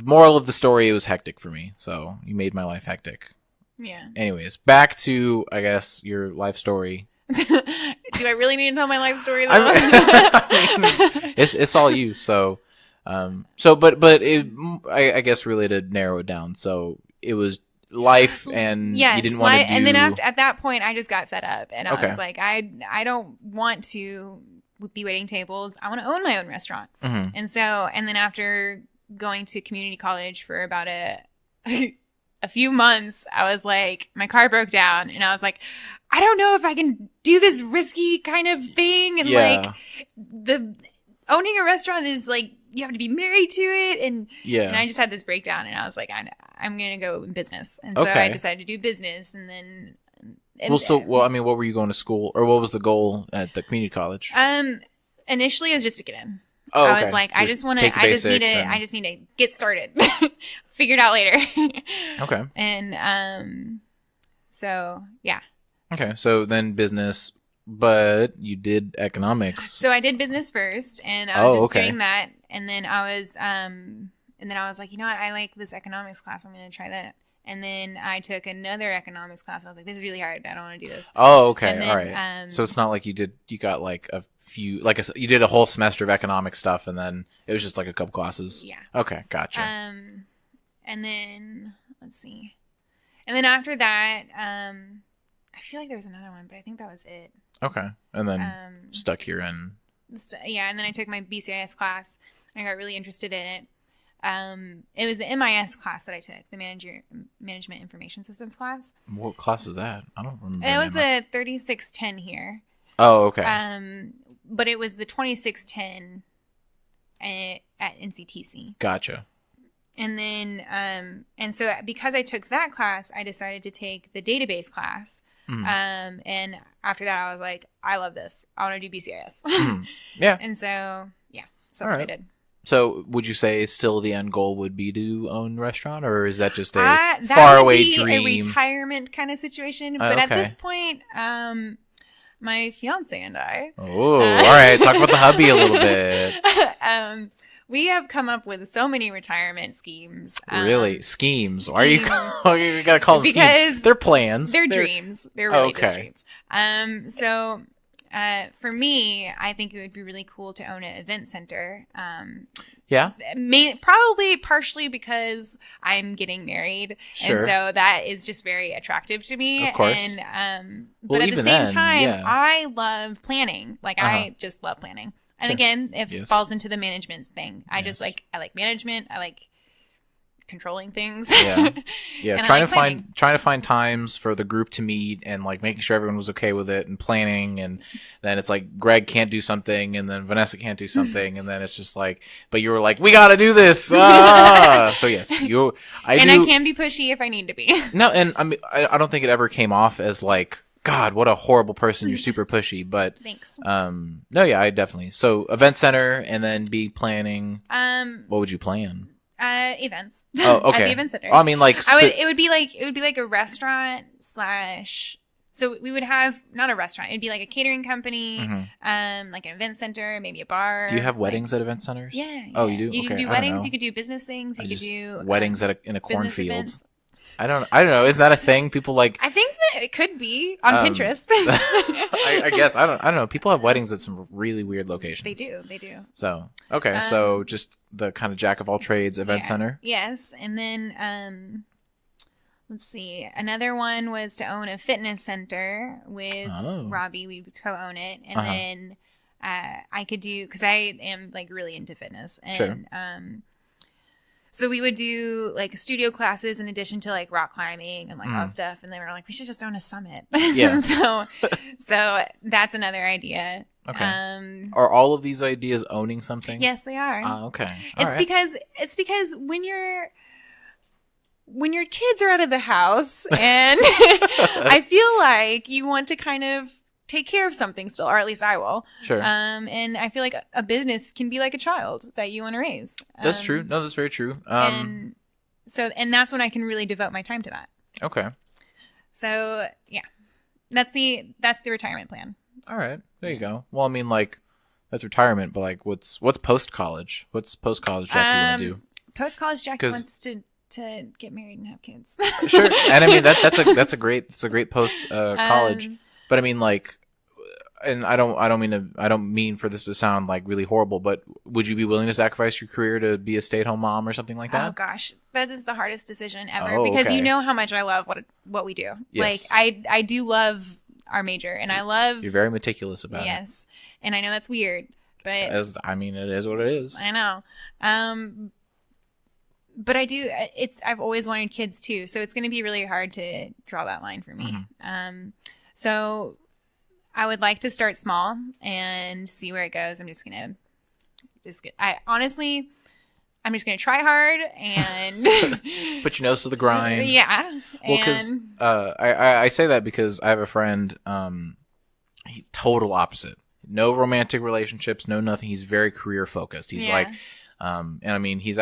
Speaker 1: moral of the story, it was hectic for me. So you made my life hectic.
Speaker 2: Yeah.
Speaker 1: Anyways, back to, I guess, your life story.
Speaker 2: Do I really need to tell my life story though?
Speaker 1: I mean, it's all you. So but I guess really to narrow it down. So it was life, and you didn't want to do.
Speaker 2: And then at that point, I just got fed up, and I was like, I don't want to be waiting tables. I want to own my own restaurant. Mm-hmm. And then after going to community college for about a few months, I was like, my car broke down, and I was like, I don't know if I can do this risky kind of thing. And like owning a restaurant is like, you have to be married to it. And I just had this breakdown, and I was like, I'm going to go in business. And so I decided to do business, and then.
Speaker 1: I mean, what were you going to school, or what was the goal at the community college?
Speaker 2: Initially it was just to get in.
Speaker 1: Oh,
Speaker 2: I was like, I just need to get started. Figure it out later.
Speaker 1: Okay.
Speaker 2: And, so yeah.
Speaker 1: Okay, so then business, but you did economics.
Speaker 2: So I did business first, and I was doing that, and then I was like, you know what, I like this economics class, I'm going to try that. And then I took another economics class. I was like, this is really hard. I don't want to do this.
Speaker 1: Oh, okay. All right. So it's not like you got like a few, you did a whole semester of economic stuff, and then it was just like a couple classes.
Speaker 2: Yeah.
Speaker 1: Okay. Gotcha.
Speaker 2: And then let's see. And then after that, I feel like there was another one, but I think that was it.
Speaker 1: Okay. And then stuck here in.
Speaker 2: And then I took my BCIS class. I got really interested in it. It was the MIS class that I took, the Management Information Systems class.
Speaker 1: What class is that? I don't remember.
Speaker 2: It was the 3610 here.
Speaker 1: Oh, okay.
Speaker 2: But it was the 2610 at NCTC.
Speaker 1: Gotcha.
Speaker 2: And then, and so because I took that class, I decided to take the database class. Mm-hmm. And after that, I was like, I love this. I want to do BCIS. Mm-hmm. Yeah. And so, so that's what I did.
Speaker 1: So would you say still the end goal would be to own a restaurant, or is that just a faraway dream?
Speaker 2: A retirement kind of situation. But at this point, my fiance and I.
Speaker 1: Oh, all right. Talk about the hubby a little bit.
Speaker 2: We have come up with so many retirement schemes.
Speaker 1: Really? Schemes? Why are you got to call them schemes? They're plans.
Speaker 2: They're dreams. They're really just dreams. So For me, I think it would be really cool to own an event center.
Speaker 1: Yeah.
Speaker 2: Probably partially because I'm getting married.
Speaker 1: Sure.
Speaker 2: And so that is just very attractive to me.
Speaker 1: Of course.
Speaker 2: And, but at the same time, I love planning. Like, I just love planning. And again, it falls into the management thing. I like management. I like controlling things.
Speaker 1: Yeah. Trying to find times for the group to meet and like making sure everyone was okay with it and planning, and then it's like Greg can't do something and then Vanessa can't do something, and then it's just like, but you were like, we got to do this. So yes, I can be pushy if I need to be.
Speaker 2: No,
Speaker 1: and I mean, I don't think it ever came off as like, God, what a horrible person. You're super pushy, but
Speaker 2: thanks.
Speaker 1: No, yeah, I definitely. So event center and then be planning. What would you plan?
Speaker 2: Events.
Speaker 1: Oh, okay.
Speaker 2: At the event center.
Speaker 1: I mean, like
Speaker 2: it would be like a restaurant / so we would have not a restaurant. It'd be like a catering company, like an event center, maybe a bar.
Speaker 1: Do you have weddings at event centers?
Speaker 2: Yeah.
Speaker 1: Oh, you do?
Speaker 2: You can do weddings. You could do business things. You could do
Speaker 1: weddings in a cornfield. I don't know. Is that a thing? People like.
Speaker 2: I think that it could be on Pinterest.
Speaker 1: I guess I don't know. People have weddings at some really weird locations.
Speaker 2: They do.
Speaker 1: So okay, so just the kind of jack of all trades event center.
Speaker 2: Yes, and then let's see. Another one was to own a fitness center with Robbie. We would co-own it, and then I could do, because I am like really into fitness, and
Speaker 1: sure.
Speaker 2: So we would do like studio classes in addition to like rock climbing and like all stuff. And they were like, we should just own a summit.
Speaker 1: Yeah.
Speaker 2: so that's another idea.
Speaker 1: Okay. Are all of these ideas owning something?
Speaker 2: Yes, they are.
Speaker 1: Okay.
Speaker 2: It's because when your kids are out of the house, and I feel like you want to kind of take care of something still, or at least I will.
Speaker 1: Sure.
Speaker 2: And I feel like a business can be like a child that you want to raise.
Speaker 1: That's true. No, that's very true.
Speaker 2: And that's when I can really devote my time to that.
Speaker 1: Okay.
Speaker 2: So yeah, that's the retirement plan.
Speaker 1: All right, there you go. Well, I mean, like, that's retirement, but like, what's post college? What's post college Jacque you want to do?
Speaker 2: Post college Jacque wants to get married and have kids.
Speaker 1: Sure, and I mean that's a great post college. But I mean, like, and I don't mean for this to sound like really horrible, but would you be willing to sacrifice your career to be a stay-at-home mom or something like that?
Speaker 2: Oh gosh, that is the hardest decision ever, because you know how much I love what we do.
Speaker 1: Yes.
Speaker 2: Like I do love our major, and I love.
Speaker 1: You're very meticulous about it.
Speaker 2: Yes, and I know that's weird, but
Speaker 1: it is what it is.
Speaker 2: I know. But I do. I've always wanted kids too, so it's going to be really hard to draw that line for me. So I would like to start small and see where it goes. I'm just gonna try hard and
Speaker 1: put your nose to the grind.
Speaker 2: Yeah.
Speaker 1: Well, because I say that because I have a friend. He's total opposite. No romantic relationships. No nothing. He's very career focused. He's like. And I mean, he's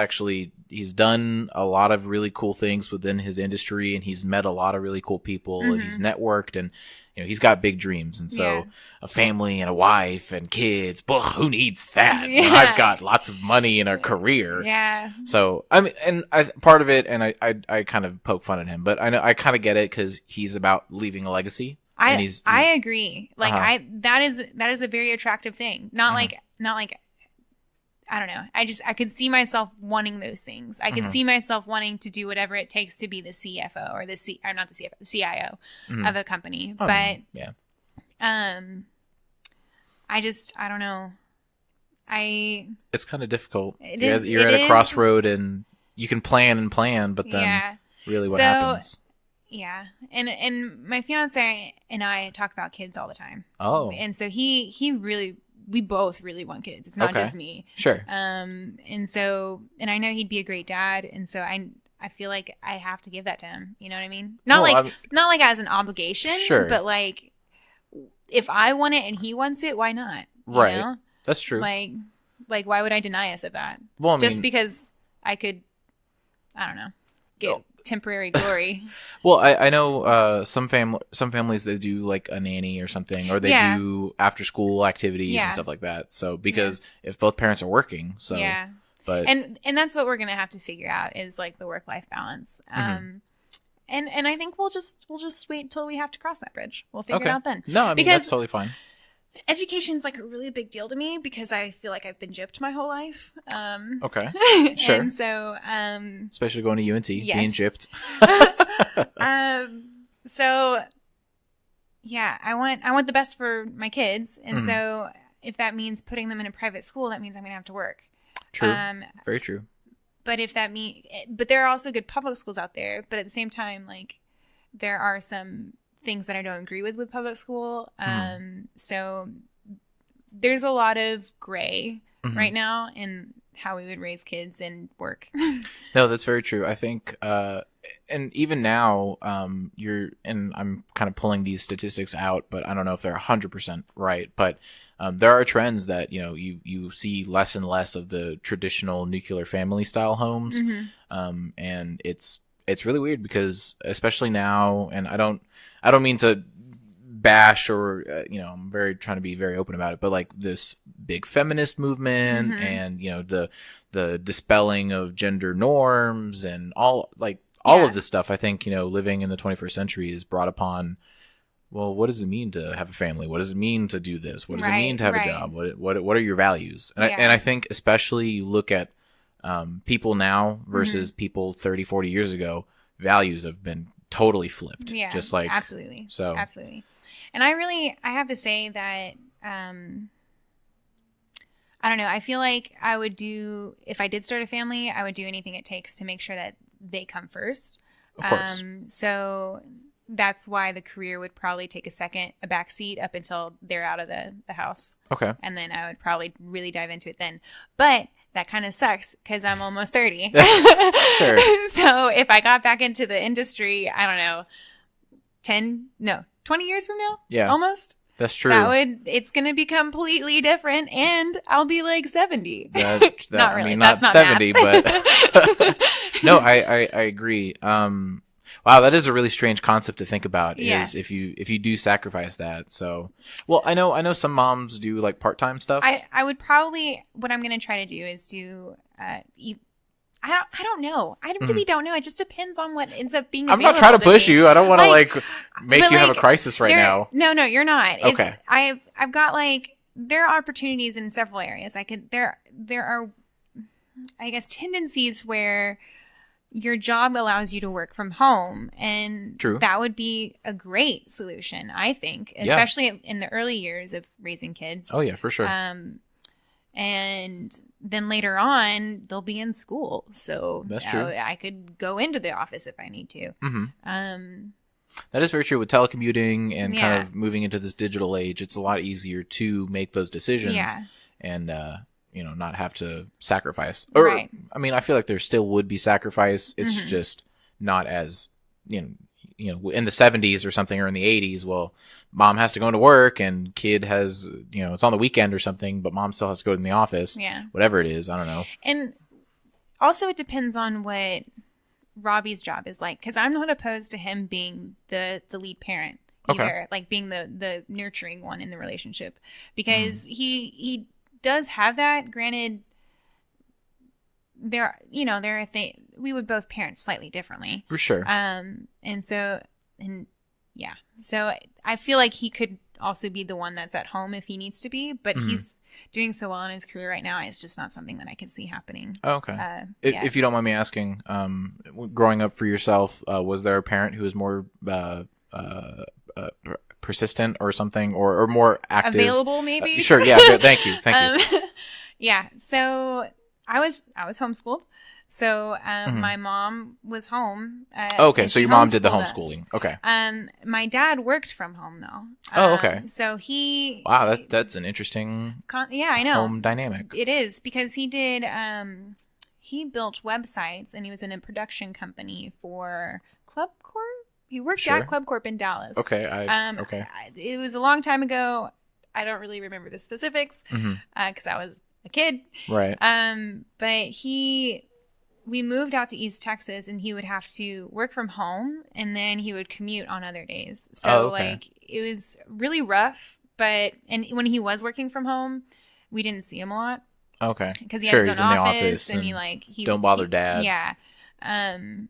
Speaker 1: done a lot of really cool things within his industry, and he's met a lot of really cool people, and he's networked, and he's got big dreams. And so a family and a wife and kids, who needs that? Yeah. I've got lots of money and a career.
Speaker 2: Yeah.
Speaker 1: So I mean, and part of it, and I kind of poke fun at him, but I know I kind of get it, because he's about leaving a legacy.
Speaker 2: I agree. Like that is a very attractive thing. Not like I don't know. I could see myself wanting those things. I could see myself wanting to do whatever it takes to be the CFO or the CIO of a company. But
Speaker 1: yeah.
Speaker 2: I don't know.
Speaker 1: It's kind of difficult. You're at a crossroad, and you can plan, but then really what happens?
Speaker 2: Yeah. And my fiance and I talk about kids all the time.
Speaker 1: Oh.
Speaker 2: And so we both really want kids. It's not just me.
Speaker 1: Sure.
Speaker 2: And I know he'd be a great dad. And so I feel like I have to give that to him. You know what I mean? Not like as an obligation.
Speaker 1: Sure.
Speaker 2: But like, if I want it and he wants it, why not?
Speaker 1: Right.
Speaker 2: You know?
Speaker 1: That's true.
Speaker 2: Like, why would I deny us of that?
Speaker 1: Well, I mean,
Speaker 2: just because I could, I don't know, get temporary glory.
Speaker 1: Well, I know some families, they do like a nanny or something, or they do after school activities and stuff like that. So because if both parents are working, so but
Speaker 2: and that's what we're gonna have to figure out, is like the work-life balance. And I think we'll just wait until we have to cross that bridge. We'll figure it out then.
Speaker 1: No, I mean, that's totally fine.
Speaker 2: education's like a really big deal to me because I feel like I've been gypped my whole life.
Speaker 1: Okay, sure.
Speaker 2: And so,
Speaker 1: especially going to UNT,
Speaker 2: yes.
Speaker 1: being gypped.
Speaker 2: So, yeah, I want the best for my kids, and so if that means putting them in a private school, that means I'm gonna have to work.
Speaker 1: True. Very true.
Speaker 2: But but there are also good public schools out there. But at the same time, like, there are some things that I don't agree with public school. So there's a lot of gray right now in how we would raise kids and work.
Speaker 1: No, that's very true. I think, and even now, and I'm kind of pulling these statistics out, but I don't know if they're 100% right, but there are trends that, you see less and less of the traditional nuclear family style homes. And it's really weird because especially now, and I don't mean to bash or, I'm trying to be very open about it, but like this big feminist movement and, the dispelling of gender norms and all of this stuff, I think, living in the 21st century is brought upon, well, what does it mean to have a family? What does it mean to do this? What does it mean to have a job? What are your values? And I think especially you look at people now versus people 30, 40 years ago, values have been totally flipped.
Speaker 2: Yeah,
Speaker 1: just like
Speaker 2: absolutely.
Speaker 1: So
Speaker 2: absolutely. And I have to say that I don't know. I feel like if I did start a family, I would do anything it takes to make sure that they come first.
Speaker 1: Of course.
Speaker 2: So that's why the career would probably take a back seat up until they're out of the house.
Speaker 1: Okay.
Speaker 2: And then I would probably really dive into it then. But that kind of sucks because I'm almost 30.
Speaker 1: Sure.
Speaker 2: So if I got back into the industry, I don't know, 20 years from now?
Speaker 1: Yeah.
Speaker 2: Almost?
Speaker 1: That's true.
Speaker 2: It's going to be completely different, and I'll be like 70.
Speaker 1: Not really. Not 70, but no, I agree. Wow, that is a really strange concept to think about.
Speaker 2: Yes.
Speaker 1: Is if you do sacrifice that. So, well, I know some moms do like part-time stuff.
Speaker 2: I would probably, what I'm going to try to do is do I don't know. I really don't know. It just depends on what ends up being.
Speaker 1: I'm not trying to push you. I don't want to make you have a crisis right now.
Speaker 2: No, you're not.
Speaker 1: Okay.
Speaker 2: I've got there are opportunities in several areas. There are, I guess, tendencies where your job allows you to work from home, and
Speaker 1: True.
Speaker 2: That would be a great solution, I think, especially in the early years of raising kids.
Speaker 1: Oh yeah, for sure.
Speaker 2: And then later on, they'll be in school. So
Speaker 1: that's true.
Speaker 2: I could go into the office if I need to.
Speaker 1: That is very true with telecommuting and kind of moving into this digital age. It's a lot easier to make those decisions and, not have to sacrifice. Or,
Speaker 2: right.
Speaker 1: I mean, I feel like there still would be sacrifice. It's just not as, in the 70s or something, or in the 80s, well, mom has to go into work and kid has, it's on the weekend or something, but mom still has to go to the office.
Speaker 2: Yeah.
Speaker 1: Whatever it is. I don't know.
Speaker 2: And also it depends on what Robbie's job is like, because I'm not opposed to him being the lead parent either, like being the nurturing one in the relationship, because he does have that. Granted, there are things we would both parent slightly differently,
Speaker 1: for sure.
Speaker 2: So I feel like he could also be the one that's at home if he needs to be, but he's doing so well in his career right now. It's just not something that I can see happening.
Speaker 1: Oh, okay. If you don't mind me asking, growing up for yourself, was there a parent who was more persistent or something, or more active?
Speaker 2: Available, maybe?
Speaker 1: Sure. Yeah. Thank you.
Speaker 2: Yeah. So I was homeschooled. So my mom was home.
Speaker 1: Okay, so your mom did the homeschooling. Us. Okay.
Speaker 2: My dad worked from home though.
Speaker 1: Oh, okay.
Speaker 2: So he.
Speaker 1: Wow, that's an interesting.
Speaker 2: I know.
Speaker 1: Home dynamic.
Speaker 2: It is, because he did. He built websites, and he was in a production company for Club Corp. He worked at Club Corp in Dallas.
Speaker 1: Okay.
Speaker 2: Okay. It was a long time ago. I don't really remember the specifics because I was a kid.
Speaker 1: Right.
Speaker 2: But we moved out to East Texas, and he would have to work from home, and then he would commute on other days. So it was really rough, and when he was working from home, we didn't see him a lot.
Speaker 1: Okay.
Speaker 2: Because he had his own office, and he
Speaker 1: don't bother dad.
Speaker 2: Yeah. And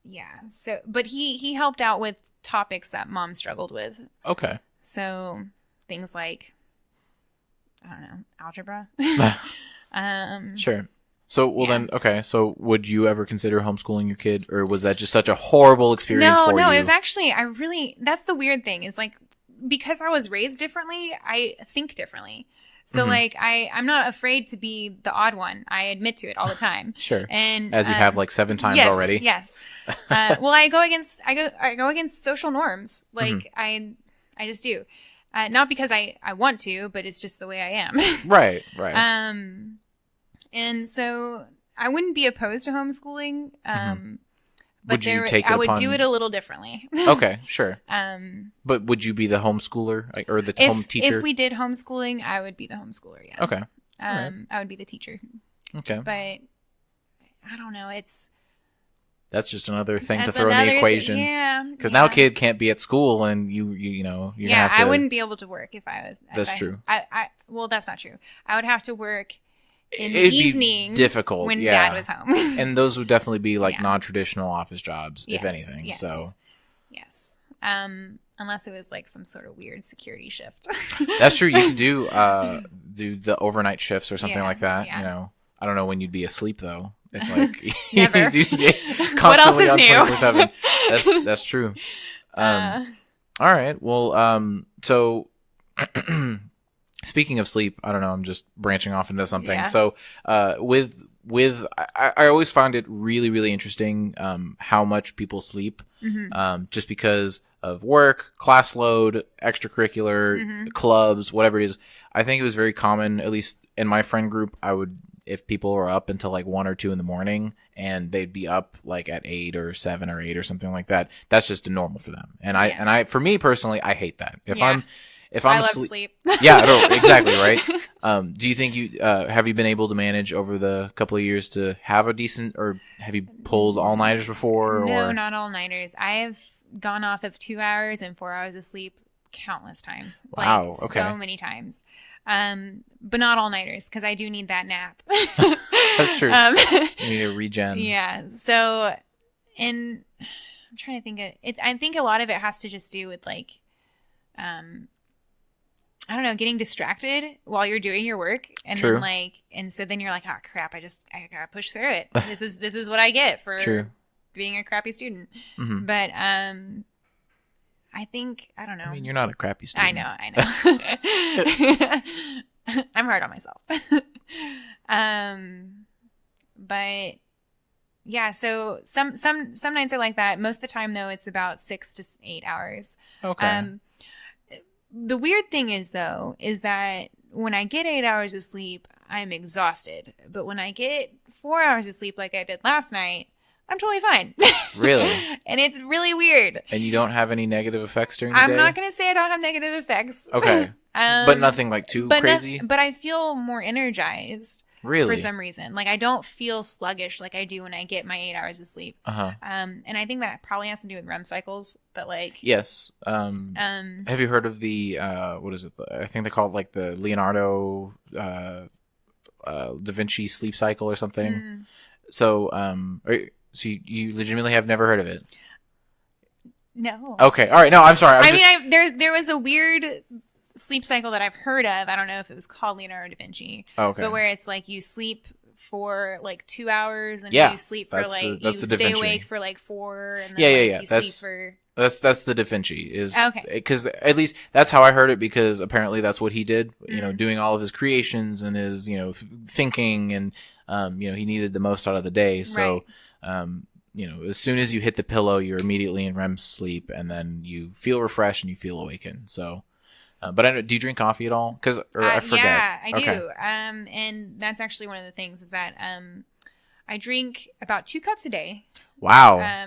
Speaker 2: yeah. So, but he helped out with topics that mom struggled with.
Speaker 1: Okay.
Speaker 2: So things like, I don't know, algebra.
Speaker 1: Sure. So, then, okay. So would you ever consider homeschooling your kid, or was that just such a horrible experience for you?
Speaker 2: No, it was actually, that's the weird thing is like, because I was raised differently, I think differently. So like, I'm not afraid to be the odd one. I admit to it all the time.
Speaker 1: Sure.
Speaker 2: And
Speaker 1: as you have like 7 times already.
Speaker 2: Yes. Well, I go against social norms. Like I just do. Not because I want to, but it's just the way I am.
Speaker 1: Right.
Speaker 2: And so I wouldn't be opposed to homeschooling. But
Speaker 1: I
Speaker 2: would do it a little differently.
Speaker 1: Okay, sure. But would you be the homeschooler or the home teacher?
Speaker 2: If we did homeschooling, I would be the homeschooler, yeah.
Speaker 1: Okay.
Speaker 2: I would be the teacher.
Speaker 1: Okay.
Speaker 2: But I don't know,
Speaker 1: that's just another thing to throw in the equation.
Speaker 2: Yeah.
Speaker 1: Because now kid can't be at school and you have to...
Speaker 2: I wouldn't be able to work if I was...
Speaker 1: That's true.
Speaker 2: Well, that's not true. I would have to work in the
Speaker 1: It'd
Speaker 2: evening,
Speaker 1: be difficult
Speaker 2: when Dad was home.
Speaker 1: And those would definitely be like non-traditional office jobs, if anything.
Speaker 2: Yes.
Speaker 1: So
Speaker 2: yes, unless it was like some sort of weird security shift.
Speaker 1: That's true. You could do the overnight shifts or something like that.
Speaker 2: Yeah.
Speaker 1: I don't know when you'd be asleep though. It's like
Speaker 2: never.
Speaker 1: Constantly
Speaker 2: what else is
Speaker 1: on
Speaker 2: new?
Speaker 1: 24/7. That's true. All right. Well, so. Speaking of sleep, I don't know, I'm just branching off into something. Yeah. So, I always find it really, really interesting, how much people sleep, just because of work, class load, extracurricular, clubs, whatever it is. I think it was very common, at least in my friend group, if people were up until like 1 or 2 in the morning and they'd be up like at 8 or 7 or 8 or something like that, that's just a normal for them. And for me personally, I hate that. If I'm
Speaker 2: I love
Speaker 1: asleep,
Speaker 2: sleep.
Speaker 1: Yeah, no, exactly, right? Do you think have you been able to manage over the couple of years to have a decent, or have you pulled all-nighters before?
Speaker 2: No, not all-nighters. I have gone off of 2 hours and 4 hours of sleep countless times.
Speaker 1: Wow,
Speaker 2: like,
Speaker 1: okay.
Speaker 2: So many times. But not all-nighters, because I do need that nap.
Speaker 1: That's true. You need a regen.
Speaker 2: Yeah, so, and I'm trying to think I think a lot of it has to just do with like, I don't know, getting distracted while you're doing your work. And
Speaker 1: True.
Speaker 2: then so then you're like, oh crap, I gotta push through it. This is what I get for being a crappy student. Mm-hmm. But, I think, I don't know.
Speaker 1: I mean, you're not a crappy student.
Speaker 2: I know. I'm hard on myself. But yeah, so some nights are like that. Most of the time though, it's about 6 to 8 hours.
Speaker 1: Okay.
Speaker 2: The weird thing is that when I get 8 hours of sleep, I'm exhausted. But when I get 4 hours of sleep like I did last night, I'm totally fine.
Speaker 1: Really?
Speaker 2: And it's really weird.
Speaker 1: And you don't have any negative effects during the day?
Speaker 2: I'm not going to say I don't have negative effects.
Speaker 1: Okay. But nothing like too crazy?
Speaker 2: But I feel more energized.
Speaker 1: Really?
Speaker 2: For some reson. Like, I don't feel sluggish like I do when I get my 8 hours of sleep.
Speaker 1: Uh-huh.
Speaker 2: And I think that probably has to do with REM cycles, but like...
Speaker 1: Yes. Have you heard of the, what is it? I think they call it like the Leonardo da Vinci sleep cycle or something. Mm. So, so you legitimately have never heard of it?
Speaker 2: No.
Speaker 1: Okay. All right. No, I'm sorry.
Speaker 2: There was a weird sleep cycle that I've heard of. I don't know if it was called Leonardo da Vinci.
Speaker 1: Okay.
Speaker 2: But where it's like you sleep for like 2 hours and you sleep for like you stay awake for like 4 and then you sleep for
Speaker 1: that's the Da Vinci is
Speaker 2: okay.
Speaker 1: Because at least that's how I heard it, because apparently that's what he did, you know, doing all of his creations and his, you know, thinking, and you know, he needed the most out of the day. So you know, as soon as you hit the pillow, you're immediately in REM sleep, and then you feel refreshed and you feel awakened. So but I know, do you drink coffee at all? I forget.
Speaker 2: Yeah, I do. And that's actually one of the things is that I drink about 2 cups a day.
Speaker 1: Wow.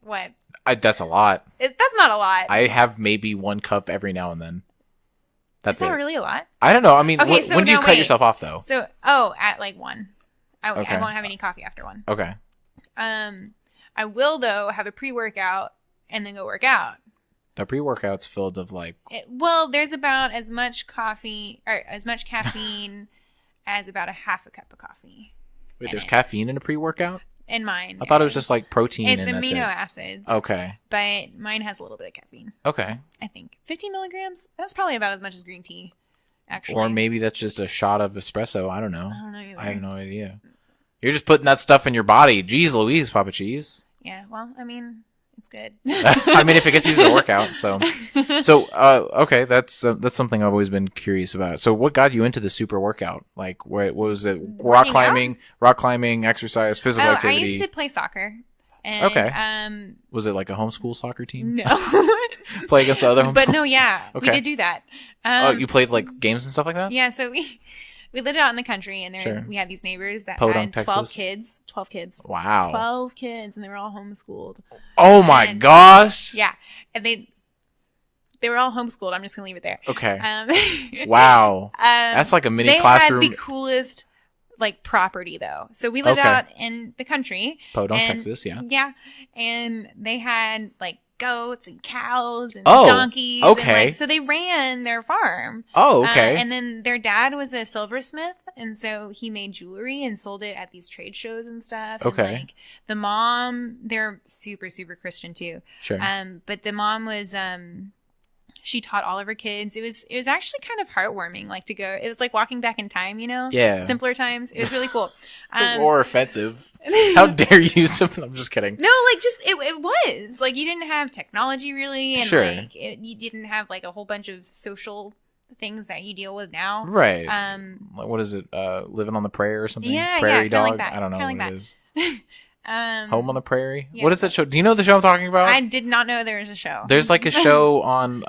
Speaker 2: What?
Speaker 1: That's a lot.
Speaker 2: That's not a lot.
Speaker 1: I have maybe 1 cup every now and then. That's
Speaker 2: not really a lot.
Speaker 1: I don't know. I mean, when do you cut yourself off though?
Speaker 2: So, at like 1. I won't have any coffee after 1.
Speaker 1: Okay.
Speaker 2: I will though have a pre-workout and then go work out.
Speaker 1: The pre-workout's filled of like...
Speaker 2: there's about as much coffee, or as much caffeine as about a half a cup of coffee.
Speaker 1: Wait, there's caffeine in a pre-workout?
Speaker 2: in mine.
Speaker 1: I thought it was just like protein.
Speaker 2: It's
Speaker 1: and
Speaker 2: amino
Speaker 1: that's
Speaker 2: acids.
Speaker 1: Okay.
Speaker 2: But mine has a little bit of caffeine.
Speaker 1: Okay.
Speaker 2: I think 15 milligrams. That's probably about as much as green tea. Actually.
Speaker 1: Or maybe that's just a shot of espresso. I don't know.
Speaker 2: I don't know either.
Speaker 1: I have no idea. You're just putting that stuff in your body. Jeez Louise, Papa Cheese.
Speaker 2: Yeah, well, I mean, it's good.
Speaker 1: I mean, if it gets you to the workout, so okay, that's something I've always been curious about. So, what got you into the super workout? Like, what was it? Rock climbing, exercise, physical activity.
Speaker 2: I used to play soccer. And,
Speaker 1: okay. Was it like a homeschool soccer team?
Speaker 2: No.
Speaker 1: Play against the other homeschool?
Speaker 2: But no, yeah,
Speaker 1: okay.
Speaker 2: We did do that.
Speaker 1: You played like games and stuff like that?
Speaker 2: Yeah, so we lived out in the country, and we had these neighbors that
Speaker 1: Podunk,
Speaker 2: had 12
Speaker 1: Texas.
Speaker 2: 12 kids.
Speaker 1: Wow.
Speaker 2: 12 kids, and they were all homeschooled.
Speaker 1: Oh my gosh.
Speaker 2: Yeah, and they were all homeschooled. I'm just gonna leave it there.
Speaker 1: Okay. Wow. That's like a mini classroom.
Speaker 2: They had the coolest like property though. So we lived out in the country.
Speaker 1: Podunk, Texas, yeah.
Speaker 2: Yeah, and they had like goats and cows and donkeys.
Speaker 1: Okay.
Speaker 2: And, so they ran their farm.
Speaker 1: Oh, okay.
Speaker 2: And then their dad was a silversmith, and so he made jewelry and sold it at these trade shows and stuff.
Speaker 1: Okay.
Speaker 2: And, like, the mom, they're super, super Christian too.
Speaker 1: Sure.
Speaker 2: But the mom was she taught all of her kids. It was actually kind of heartwarming, like to go. It was like walking back in time, you know?
Speaker 1: Yeah.
Speaker 2: Simpler times. It was really cool.
Speaker 1: Or offensive. How dare you? I'm just kidding.
Speaker 2: No, like just it was like you didn't have technology really, and
Speaker 1: sure.
Speaker 2: like you didn't have like a whole bunch of social things that you deal with now.
Speaker 1: Right. What is it? Living on the prairie or something?
Speaker 2: Yeah,
Speaker 1: Prairie dog.
Speaker 2: Like that.
Speaker 1: I don't know
Speaker 2: what
Speaker 1: it is. Home on the Prairie.
Speaker 2: Yeah.
Speaker 1: What is that show? Do you know the show I'm talking about?
Speaker 2: I did not know there was a show.
Speaker 1: There's like a show on.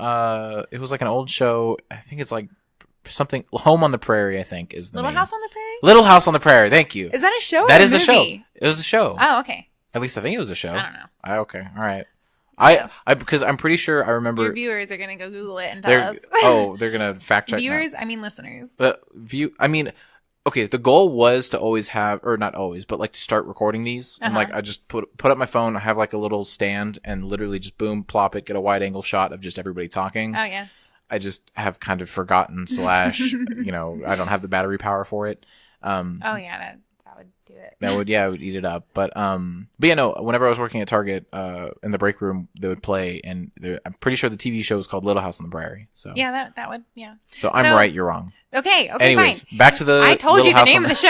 Speaker 1: It was like an old show. I think it's like something. Home on the Prairie. I think is the
Speaker 2: Little
Speaker 1: name.
Speaker 2: House on the Prairie.
Speaker 1: Little House on the Prairie. Thank you.
Speaker 2: Is that a show?
Speaker 1: That
Speaker 2: or
Speaker 1: is
Speaker 2: a
Speaker 1: show.
Speaker 2: movie?
Speaker 1: It was a show.
Speaker 2: Oh, okay.
Speaker 1: At least I think it was a show.
Speaker 2: I don't know.
Speaker 1: Okay. All right. I because I'm pretty sure I remember.
Speaker 2: Your viewers are gonna go Google it and tell us.
Speaker 1: They're gonna fact check.
Speaker 2: Viewers,
Speaker 1: now.
Speaker 2: I mean listeners.
Speaker 1: Okay, the goal was to always have, or not always, but like to start recording these. And like I just put up my phone, I have like a little stand and literally just boom, plop it, get a wide angle shot of just everybody talking.
Speaker 2: Oh yeah.
Speaker 1: I just have kind of forgotten / I don't have the battery power for it.
Speaker 2: Oh yeah, that would do it.
Speaker 1: That would it would eat it up. But yeah, no, whenever I was working at Target, in the break room, they would play, and I'm pretty sure the TV show is called Little House on the Prairie. So
Speaker 2: yeah, that would
Speaker 1: So I'm right, you're wrong.
Speaker 2: Okay.
Speaker 1: Anyways,
Speaker 2: fine.
Speaker 1: back to the.
Speaker 2: I told
Speaker 1: Little
Speaker 2: you the
Speaker 1: House
Speaker 2: name of the show.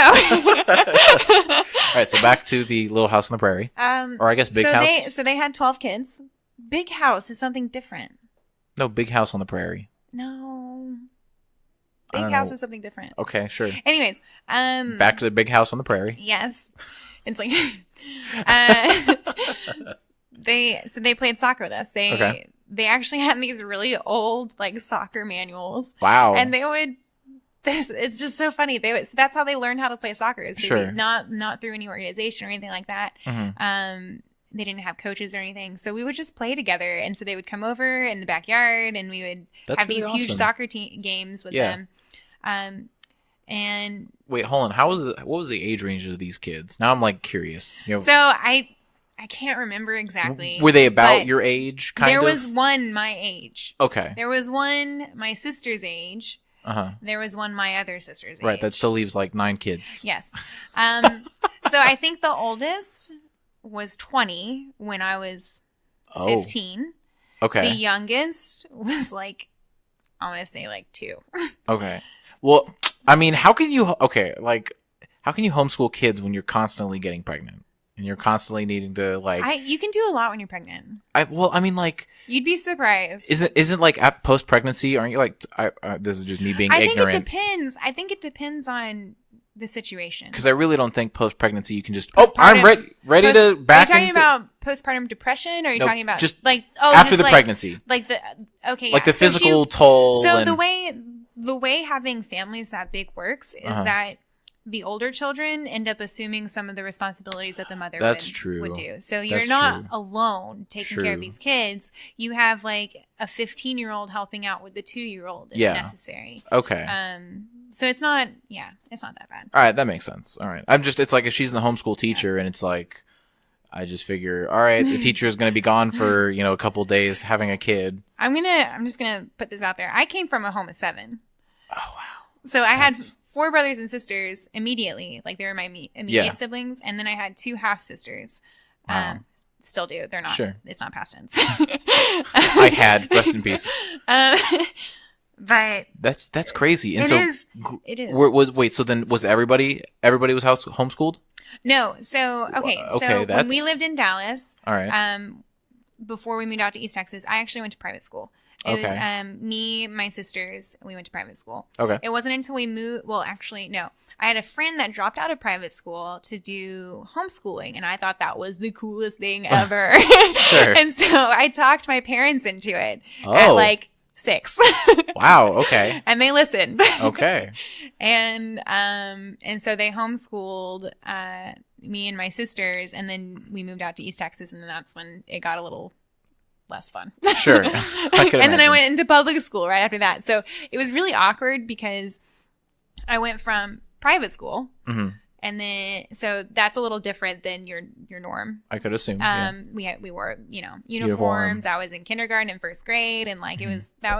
Speaker 1: All right, so back to the Little House on the Prairie, or I guess Big House.
Speaker 2: So they had 12 kids. Big House is something different.
Speaker 1: No, Big House on the Prairie.
Speaker 2: No. Big House is something different.
Speaker 1: Okay, sure.
Speaker 2: Anyways,
Speaker 1: back to the Big House on the Prairie.
Speaker 2: Yes, it's like they played soccer with us. They actually had these really old like soccer manuals.
Speaker 1: Wow.
Speaker 2: And they would. It's just so funny. So that's how they learned how to play soccer.
Speaker 1: Sure.
Speaker 2: Not through any organization or anything like that.
Speaker 1: Mm-hmm.
Speaker 2: They didn't have coaches or anything, so we would just play together. And so they would come over in the backyard, and we would have these huge soccer games with them. And
Speaker 1: wait, hold on. What was the age range of these kids? Now I'm like curious.
Speaker 2: So I can't remember exactly.
Speaker 1: Were they about your age?
Speaker 2: There was one my age.
Speaker 1: Okay.
Speaker 2: There was one my sister's age. There was one my other sister's age.
Speaker 1: Right. That still leaves like 9 kids.
Speaker 2: Yes. So I think the oldest was 20 when I was 15.
Speaker 1: Okay.
Speaker 2: The youngest was like, I want to say like 2.
Speaker 1: Okay. Well, I mean, how can you homeschool kids when you're constantly getting pregnant and you're constantly needing to
Speaker 2: you can do a lot when you're pregnant.
Speaker 1: You'd
Speaker 2: be surprised.
Speaker 1: Isn't like at post-pregnancy, aren't you like, this is just me being ignorant.
Speaker 2: I think it depends. I think it depends on the situation.
Speaker 1: Because I really don't think post-pregnancy you can just, I'm ready to back
Speaker 2: Are you talking about postpartum depression, or are you talking about
Speaker 1: just
Speaker 2: like,
Speaker 1: after the pregnancy?
Speaker 2: Like the, okay.
Speaker 1: Like the physical toll.
Speaker 2: So the way having families that big works is that the older children end up assuming some of the responsibilities that the mother would do. So you're not alone taking care of these kids. You have like a 15-year-old helping out with the 2-year-old if necessary.
Speaker 1: Okay.
Speaker 2: So it's not that bad.
Speaker 1: All right, that makes sense. All right. It's like if she's the homeschool teacher and it's like, I just figure, all right, the teacher is going to be gone for, a couple of days having a kid. I'm
Speaker 2: just going to put this out there. I came from a home of 7.
Speaker 1: Oh, wow.
Speaker 2: So I had 4 brothers and sisters immediately. Like, they were my immediate siblings. And then I had 2 half-sisters.
Speaker 1: Wow.
Speaker 2: Still do. They're not.
Speaker 1: Sure.
Speaker 2: It's not past tense.
Speaker 1: I had. Rest in peace.
Speaker 2: But
Speaker 1: that's crazy. And
Speaker 2: it is.
Speaker 1: Wait, so then was everybody was homeschooled?
Speaker 2: No. So, okay. So when we lived in Dallas,
Speaker 1: all right.
Speaker 2: Before we moved out to East Texas, I actually went to private school. It was me, my sisters, we went to private school. Okay. It wasn't until we moved, well, actually, no. I had a friend that dropped out of private school to do homeschooling, and I thought that was the coolest thing ever. Sure. And so I talked my parents into it at like 6.
Speaker 1: Wow, okay.
Speaker 2: And they listened.
Speaker 1: Okay.
Speaker 2: And so they homeschooled me and my sisters, and then we moved out to East Texas, and then that's when it got a little less fun. Sure. And then I went into public school right after that. So it was really awkward because I went from private school, and then so that's a little different than your norm.
Speaker 1: I could assume.
Speaker 2: We wore uniforms. I was in kindergarten and first grade, and like that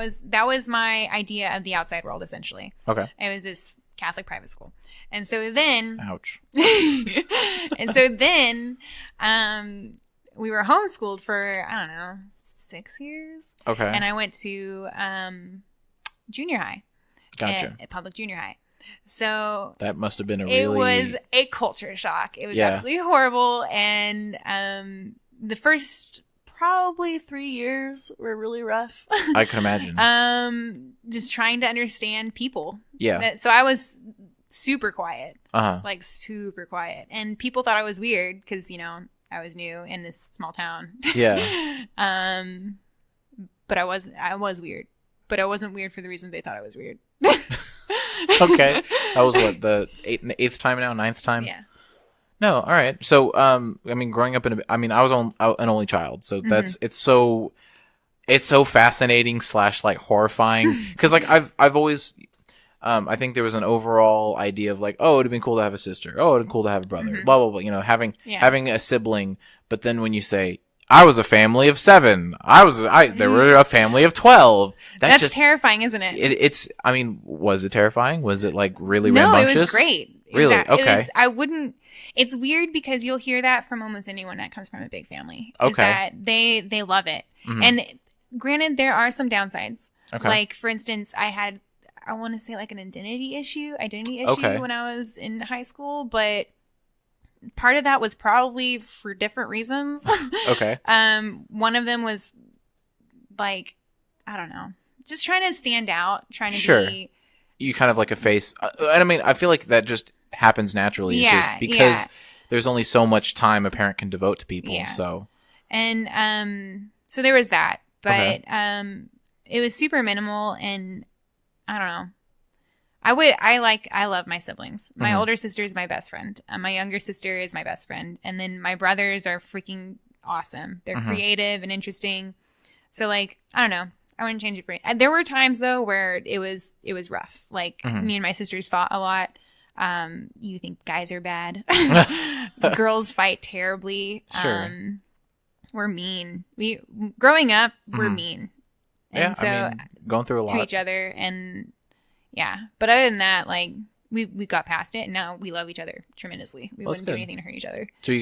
Speaker 2: was my idea of the outside world essentially. Okay. It was this Catholic private school, and so then
Speaker 1: ouch.
Speaker 2: And so then we were homeschooled for I don't know 6 years. Okay. And I went to junior high.
Speaker 1: Gotcha.
Speaker 2: At public junior high. So
Speaker 1: that must have been
Speaker 2: it was a culture shock. It was absolutely horrible. And the first probably 3 years were really rough.
Speaker 1: I can imagine.
Speaker 2: Just trying to understand people.
Speaker 1: Yeah.
Speaker 2: So I was super quiet. Like super quiet. And people thought I was weird because, I was new in this small town. Yeah. But I was weird. But I wasn't weird for the reason they thought I was weird.
Speaker 1: Okay. That was what, the eighth time now? 9th time?
Speaker 2: Yeah.
Speaker 1: No, all right. So, growing up I was an only child, so it's so fascinating / like horrifying because like I've always I think there was an overall idea of like, oh, it'd been cool to have a sister, oh, it'd been cool to have a brother, blah blah blah, having a sibling. But then when you say I was a family of 7, there were a family of 12.
Speaker 2: That's just terrifying, isn't it?
Speaker 1: It's. I mean, was it terrifying? Was it like really rambunctious?
Speaker 2: No, it was great.
Speaker 1: Really? Okay.
Speaker 2: I wouldn't. It's weird because you'll hear that from almost anyone that comes from a big family.
Speaker 1: Okay.
Speaker 2: Is that they love it. And granted, there are some downsides. Okay. Like for instance, I want to say like an identity issue when I was in high school, but part of that was probably for different reasons. Okay. One of them was like, I don't know, just trying to stand out, trying to be. You
Speaker 1: kind of like a face. And I mean, I feel like that just happens naturally. Yeah. It's just because there's only so much time a parent can devote to people. Yeah. So.
Speaker 2: And so there was that, but it was super minimal, and I don't know. I love my siblings. My older sister is my best friend. My younger sister is my best friend. And then my brothers are freaking awesome. They're creative and interesting. So like, I don't know. I wouldn't change it for there were times though where it was rough. Like me and my sisters fought a lot. You think guys are bad. Girls fight terribly. Sure. We're mean. Growing up, we're mean. And so
Speaker 1: going through a lot
Speaker 2: to each other, and yeah, but other than that, like we got past it, and now we love each other tremendously. We wouldn't do anything to hurt each other.
Speaker 1: So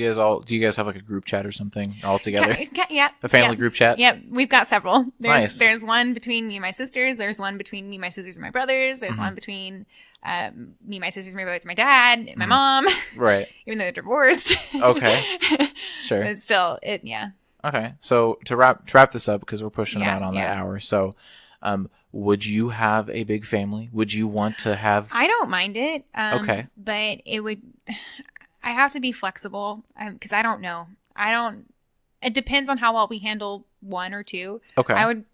Speaker 1: do you guys have like a group chat or something all together?
Speaker 2: Yeah,
Speaker 1: a family group chat.
Speaker 2: Yep, we've got several. There's one between me and my sisters. There's one between me, my sisters, and my brothers. There's one between me, my sisters, my brothers, my dad, and my mom. Right. Even though they're divorced. Okay. Sure. But still, yeah.
Speaker 1: Okay, so to wrap this up, because we're pushing about on that hour, so would you have a big family? Would you want to have...
Speaker 2: I don't mind it. Okay. But it would... I have to be flexible, because I don't know. It depends on how well we handle 1 or 2. Okay. I would...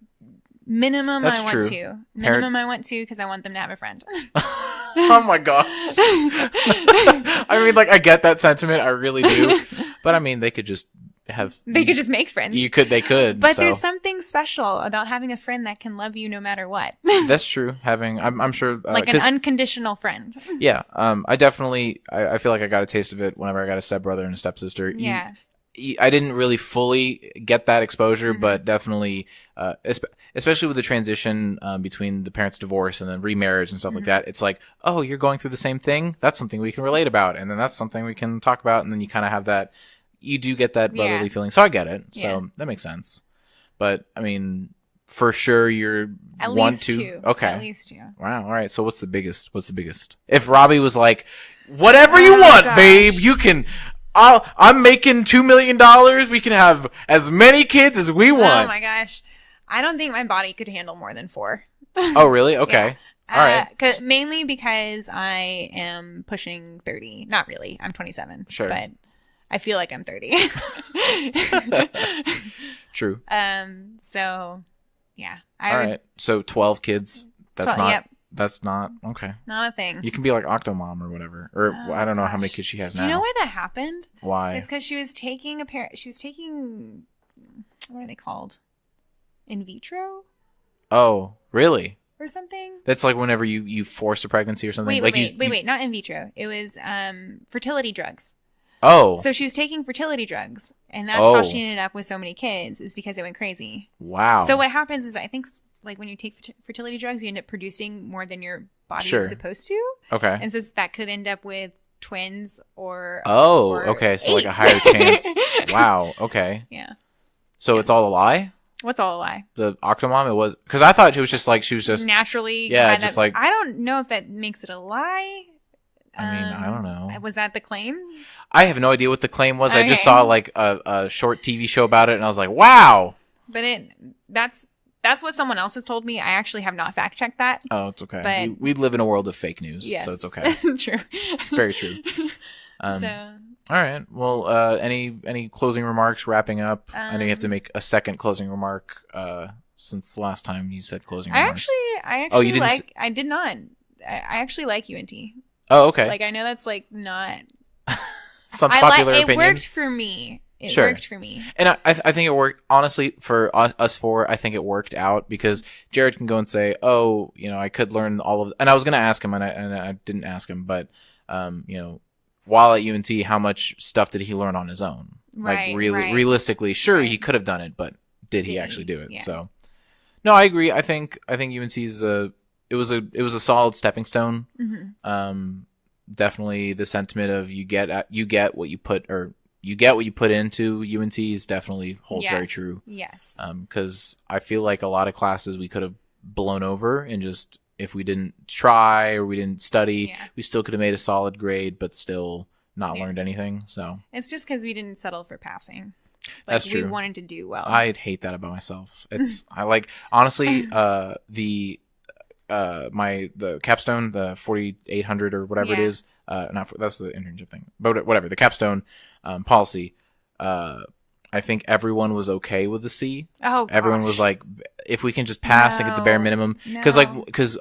Speaker 2: Minimum, I want 2. Minimum, I want 2, because I want them to have a friend.
Speaker 1: Oh my gosh. I mean, like, I get that sentiment. I really do. But I mean, they could just
Speaker 2: make friends.
Speaker 1: They could.
Speaker 2: But there's something special about having a friend that can love you no matter what.
Speaker 1: That's true. I'm sure.
Speaker 2: Like an unconditional friend.
Speaker 1: Yeah. I definitely, I feel like I got a taste of it whenever I got a stepbrother and a stepsister. I didn't really fully get that exposure, but definitely, especially with the transition between the parents' divorce and then remarriage and stuff like that. It's like, oh, you're going through the same thing. That's something we can relate about, and then that's something we can talk about, and then you kind of have that. You do get that brotherly feeling, so I get it. So that makes sense. But I mean, for sure, you're
Speaker 2: at
Speaker 1: one,
Speaker 2: least
Speaker 1: two.
Speaker 2: Two.
Speaker 1: Okay,
Speaker 2: at least 2.
Speaker 1: Wow. All right. So what's the biggest? If Robbie was like, whatever you want, babe, you can. I'm making $2 million. We can have as many kids as we want.
Speaker 2: Oh my gosh, I don't think my body could handle more than 4.
Speaker 1: Oh really? Okay. All right.
Speaker 2: Mainly because I am pushing 30. Not really. I'm 27.
Speaker 1: Sure.
Speaker 2: But I feel like I'm 30.
Speaker 1: True.
Speaker 2: So, yeah.
Speaker 1: All right. So 12 kids. That's not okay.
Speaker 2: Not a thing.
Speaker 1: You can be like Octomom or whatever. Or I don't know how many kids she has now.
Speaker 2: Do you know why that happened?
Speaker 1: Why?
Speaker 2: It's because she was taking what are they called? In vitro?
Speaker 1: Oh, really?
Speaker 2: Or something?
Speaker 1: That's like whenever you force a pregnancy or something.
Speaker 2: Wait, not in vitro. It was fertility drugs.
Speaker 1: Oh.
Speaker 2: So she was taking fertility drugs, and that's how she ended up with so many kids, is because it went crazy.
Speaker 1: Wow.
Speaker 2: So what happens is, I think, like, when you take fertility drugs, you end up producing more than your body is supposed to.
Speaker 1: Okay.
Speaker 2: And so that could end up with twins or...
Speaker 1: okay. So 8. Like a higher chance. Wow. Okay.
Speaker 2: Yeah.
Speaker 1: So it's all a lie?
Speaker 2: What's all a lie?
Speaker 1: The Octomom? It was... Because I thought it was just like, she was just...
Speaker 2: Naturally.
Speaker 1: Yeah, just like...
Speaker 2: I don't know if that makes it a lie.
Speaker 1: I mean, I don't know.
Speaker 2: Was that the claim?
Speaker 1: I have no idea what the claim was. Okay. I just saw like a short TV show about it, and I was like, "Wow!"
Speaker 2: But that's what someone else has told me. I actually have not fact checked that.
Speaker 1: Oh, it's okay. But we live in a world of fake news, so it's okay.
Speaker 2: True.
Speaker 1: It's very true. All right. Well, any closing remarks? Wrapping up. I know you have to make a second closing remark. Since the last time you said closing remarks. I did not. I actually like UNT. Oh, okay.
Speaker 2: Like, I know that's like not.
Speaker 1: It's not popular opinion.
Speaker 2: It worked for me. It worked for me.
Speaker 1: And I think it worked, honestly, for us four. I think it worked out because Jared can go and say, oh, I could learn all of, and I was going to ask him, and I didn't ask him, but, while at UNT, how much stuff did he learn on his own?
Speaker 2: Right.
Speaker 1: Like, realistically, sure, he could have done it, but did he actually do it? Yeah. So, no, I agree. I think UNC's it was a solid stepping stone. Mm-hmm. Definitely the sentiment of you get what you put into UNT is definitely holds very true.
Speaker 2: Yes.
Speaker 1: Because I feel like a lot of classes we could have blown over, and just if we didn't try or we didn't study, we still could have made a solid grade, but still not learned anything. So
Speaker 2: it's just because we didn't settle for passing. Like,
Speaker 1: that's true.
Speaker 2: We wanted to do well.
Speaker 1: I'd hate that about myself. It's I like, honestly, the capstone, the 4800 or whatever it is, that's the internship thing, but whatever, the capstone policy, I think everyone was okay with the C.
Speaker 2: Oh, gosh.
Speaker 1: Everyone was like, if we can just pass and get the bare minimum, because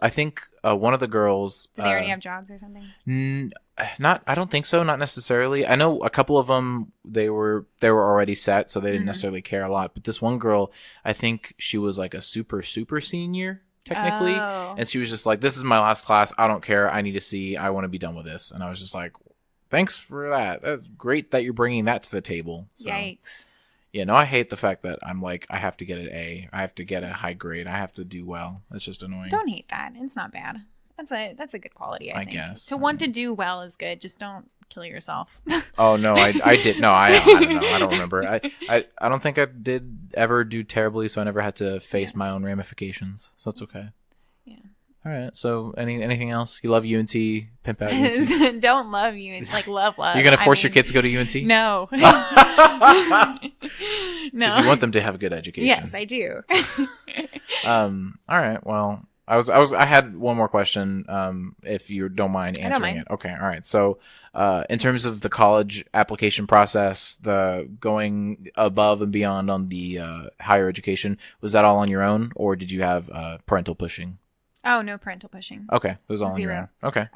Speaker 1: I think one of the girls,
Speaker 2: did they already have jobs or something?
Speaker 1: I don't think so. Not necessarily. I know a couple of them, they were already set, so they didn't necessarily care a lot. But this one girl, I think she was like a super senior, technically. Oh. And she was just like, this is my last class. I don't care. I need to see. I want to be done with this. And I was just like, thanks for that. That's great that you're bringing that to the table. So,
Speaker 2: yikes.
Speaker 1: Yeah, no, I hate the fact that I'm like, I have to get an A. I have to get a high grade. I have to do well. That's just annoying.
Speaker 2: Don't hate that. It's not bad. That's a good quality, I think.
Speaker 1: Guess.
Speaker 2: To want to do well is good. Just don't kill yourself.
Speaker 1: Oh, no, I did. No, I don't know. I don't remember. I don't think I did ever do terribly, so I never had to face my own ramifications. So it's okay.
Speaker 2: Yeah.
Speaker 1: All right. So anything else? You love UNT? Pimp out UNT?
Speaker 2: Don't love UNT. Like, love.
Speaker 1: You're going to force your kids to go to UNT?
Speaker 2: No.
Speaker 1: No. Because you want them to have a good education.
Speaker 2: Yes, I do.
Speaker 1: All right. Well, I had one more question, if you don't mind answering it. Okay. All right. So, in terms of the college application process, the going above and beyond on the higher education, was that all on your own, or did you have parental pushing?
Speaker 2: Oh, no parental pushing.
Speaker 1: Okay. It was all on your own. Okay.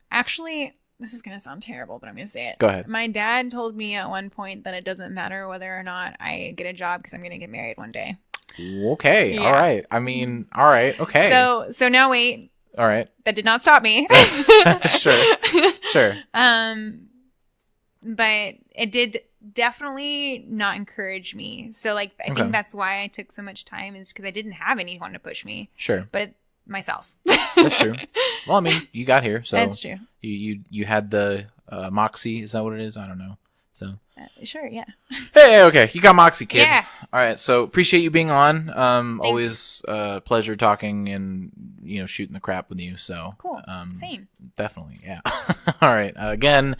Speaker 2: Actually, this is going to sound terrible, but I'm going to say it.
Speaker 1: Go ahead.
Speaker 2: My dad told me at one point that it doesn't matter whether or not I get a job because I'm going to get married one day.
Speaker 1: Okay. Yeah. All right. I mean, all right. Okay.
Speaker 2: So now wait.
Speaker 1: All right.
Speaker 2: That did not stop me.
Speaker 1: Sure.
Speaker 2: But it did definitely not encourage me. So like I think that's why I took so much time, is because I didn't have anyone to push me.
Speaker 1: Sure.
Speaker 2: But myself.
Speaker 1: That's true. Well, I mean, you got here, so
Speaker 2: that's true.
Speaker 1: You had the moxie. Is that what it is? I don't know. So
Speaker 2: sure, yeah.
Speaker 1: Hey, okay, you got moxie, kid.
Speaker 2: Yeah.
Speaker 1: All right, so appreciate you being on. Always pleasure talking and shooting the crap with you. So
Speaker 2: cool. Same.
Speaker 1: Definitely, yeah. All right, again.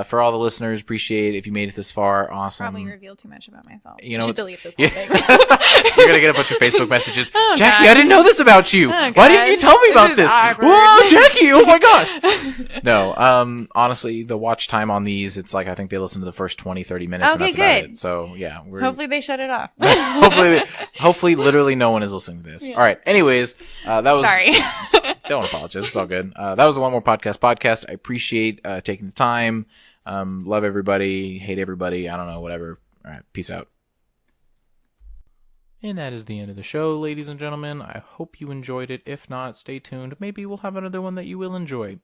Speaker 1: For all the listeners, appreciate if you made it this far. Awesome.
Speaker 2: Probably revealed too much about myself.
Speaker 1: You know,
Speaker 2: should delete this whole thing.
Speaker 1: You're gonna get a bunch of Facebook messages.
Speaker 2: Oh,
Speaker 1: Jackie,
Speaker 2: God.
Speaker 1: I didn't know this about you. Why didn't you tell me about this? Whoa, Jackie! Oh my gosh. No, honestly, the watch time on these, it's like I think they listen to the first 20, 30 minutes.
Speaker 2: Okay,
Speaker 1: and that's
Speaker 2: good.
Speaker 1: about it. So yeah,
Speaker 2: hopefully they shut it off.
Speaker 1: hopefully, literally no one is listening to this. Yeah. All right. Anyways, that was.
Speaker 2: Sorry.
Speaker 1: Don't apologize. It's all good. That was the One More podcast. I appreciate taking the time. Love everybody, hate everybody, I don't know, whatever. All right, peace out. And that is the end of the show, ladies and gentlemen. I hope you enjoyed it. If not, stay tuned. Maybe we'll have another one that you will enjoy.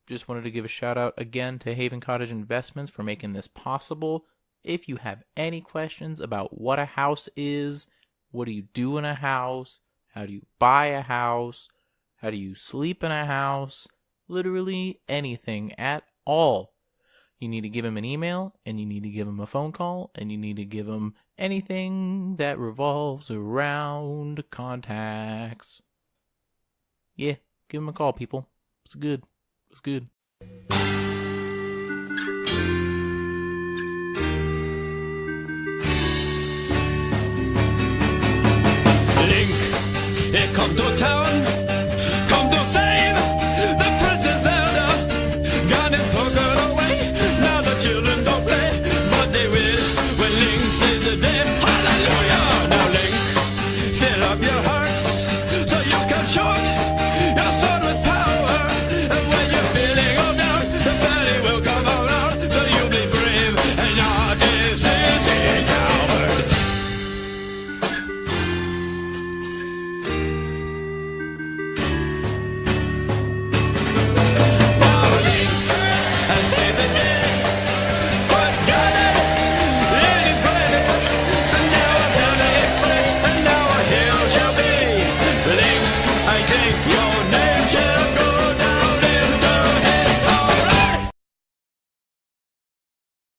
Speaker 1: Just wanted to give a shout out again to Haven Cottage Investments for making this possible. If you have any questions about what a house is, what do you do in a house, how do you buy a house, how do you sleep in a house, literally anything at all, you need to give him an email, and you need to give him a phone call, and you need to give him anything that revolves around contacts. Yeah, give him a call, people. It's good. It's good.
Speaker 3: Link, Contant.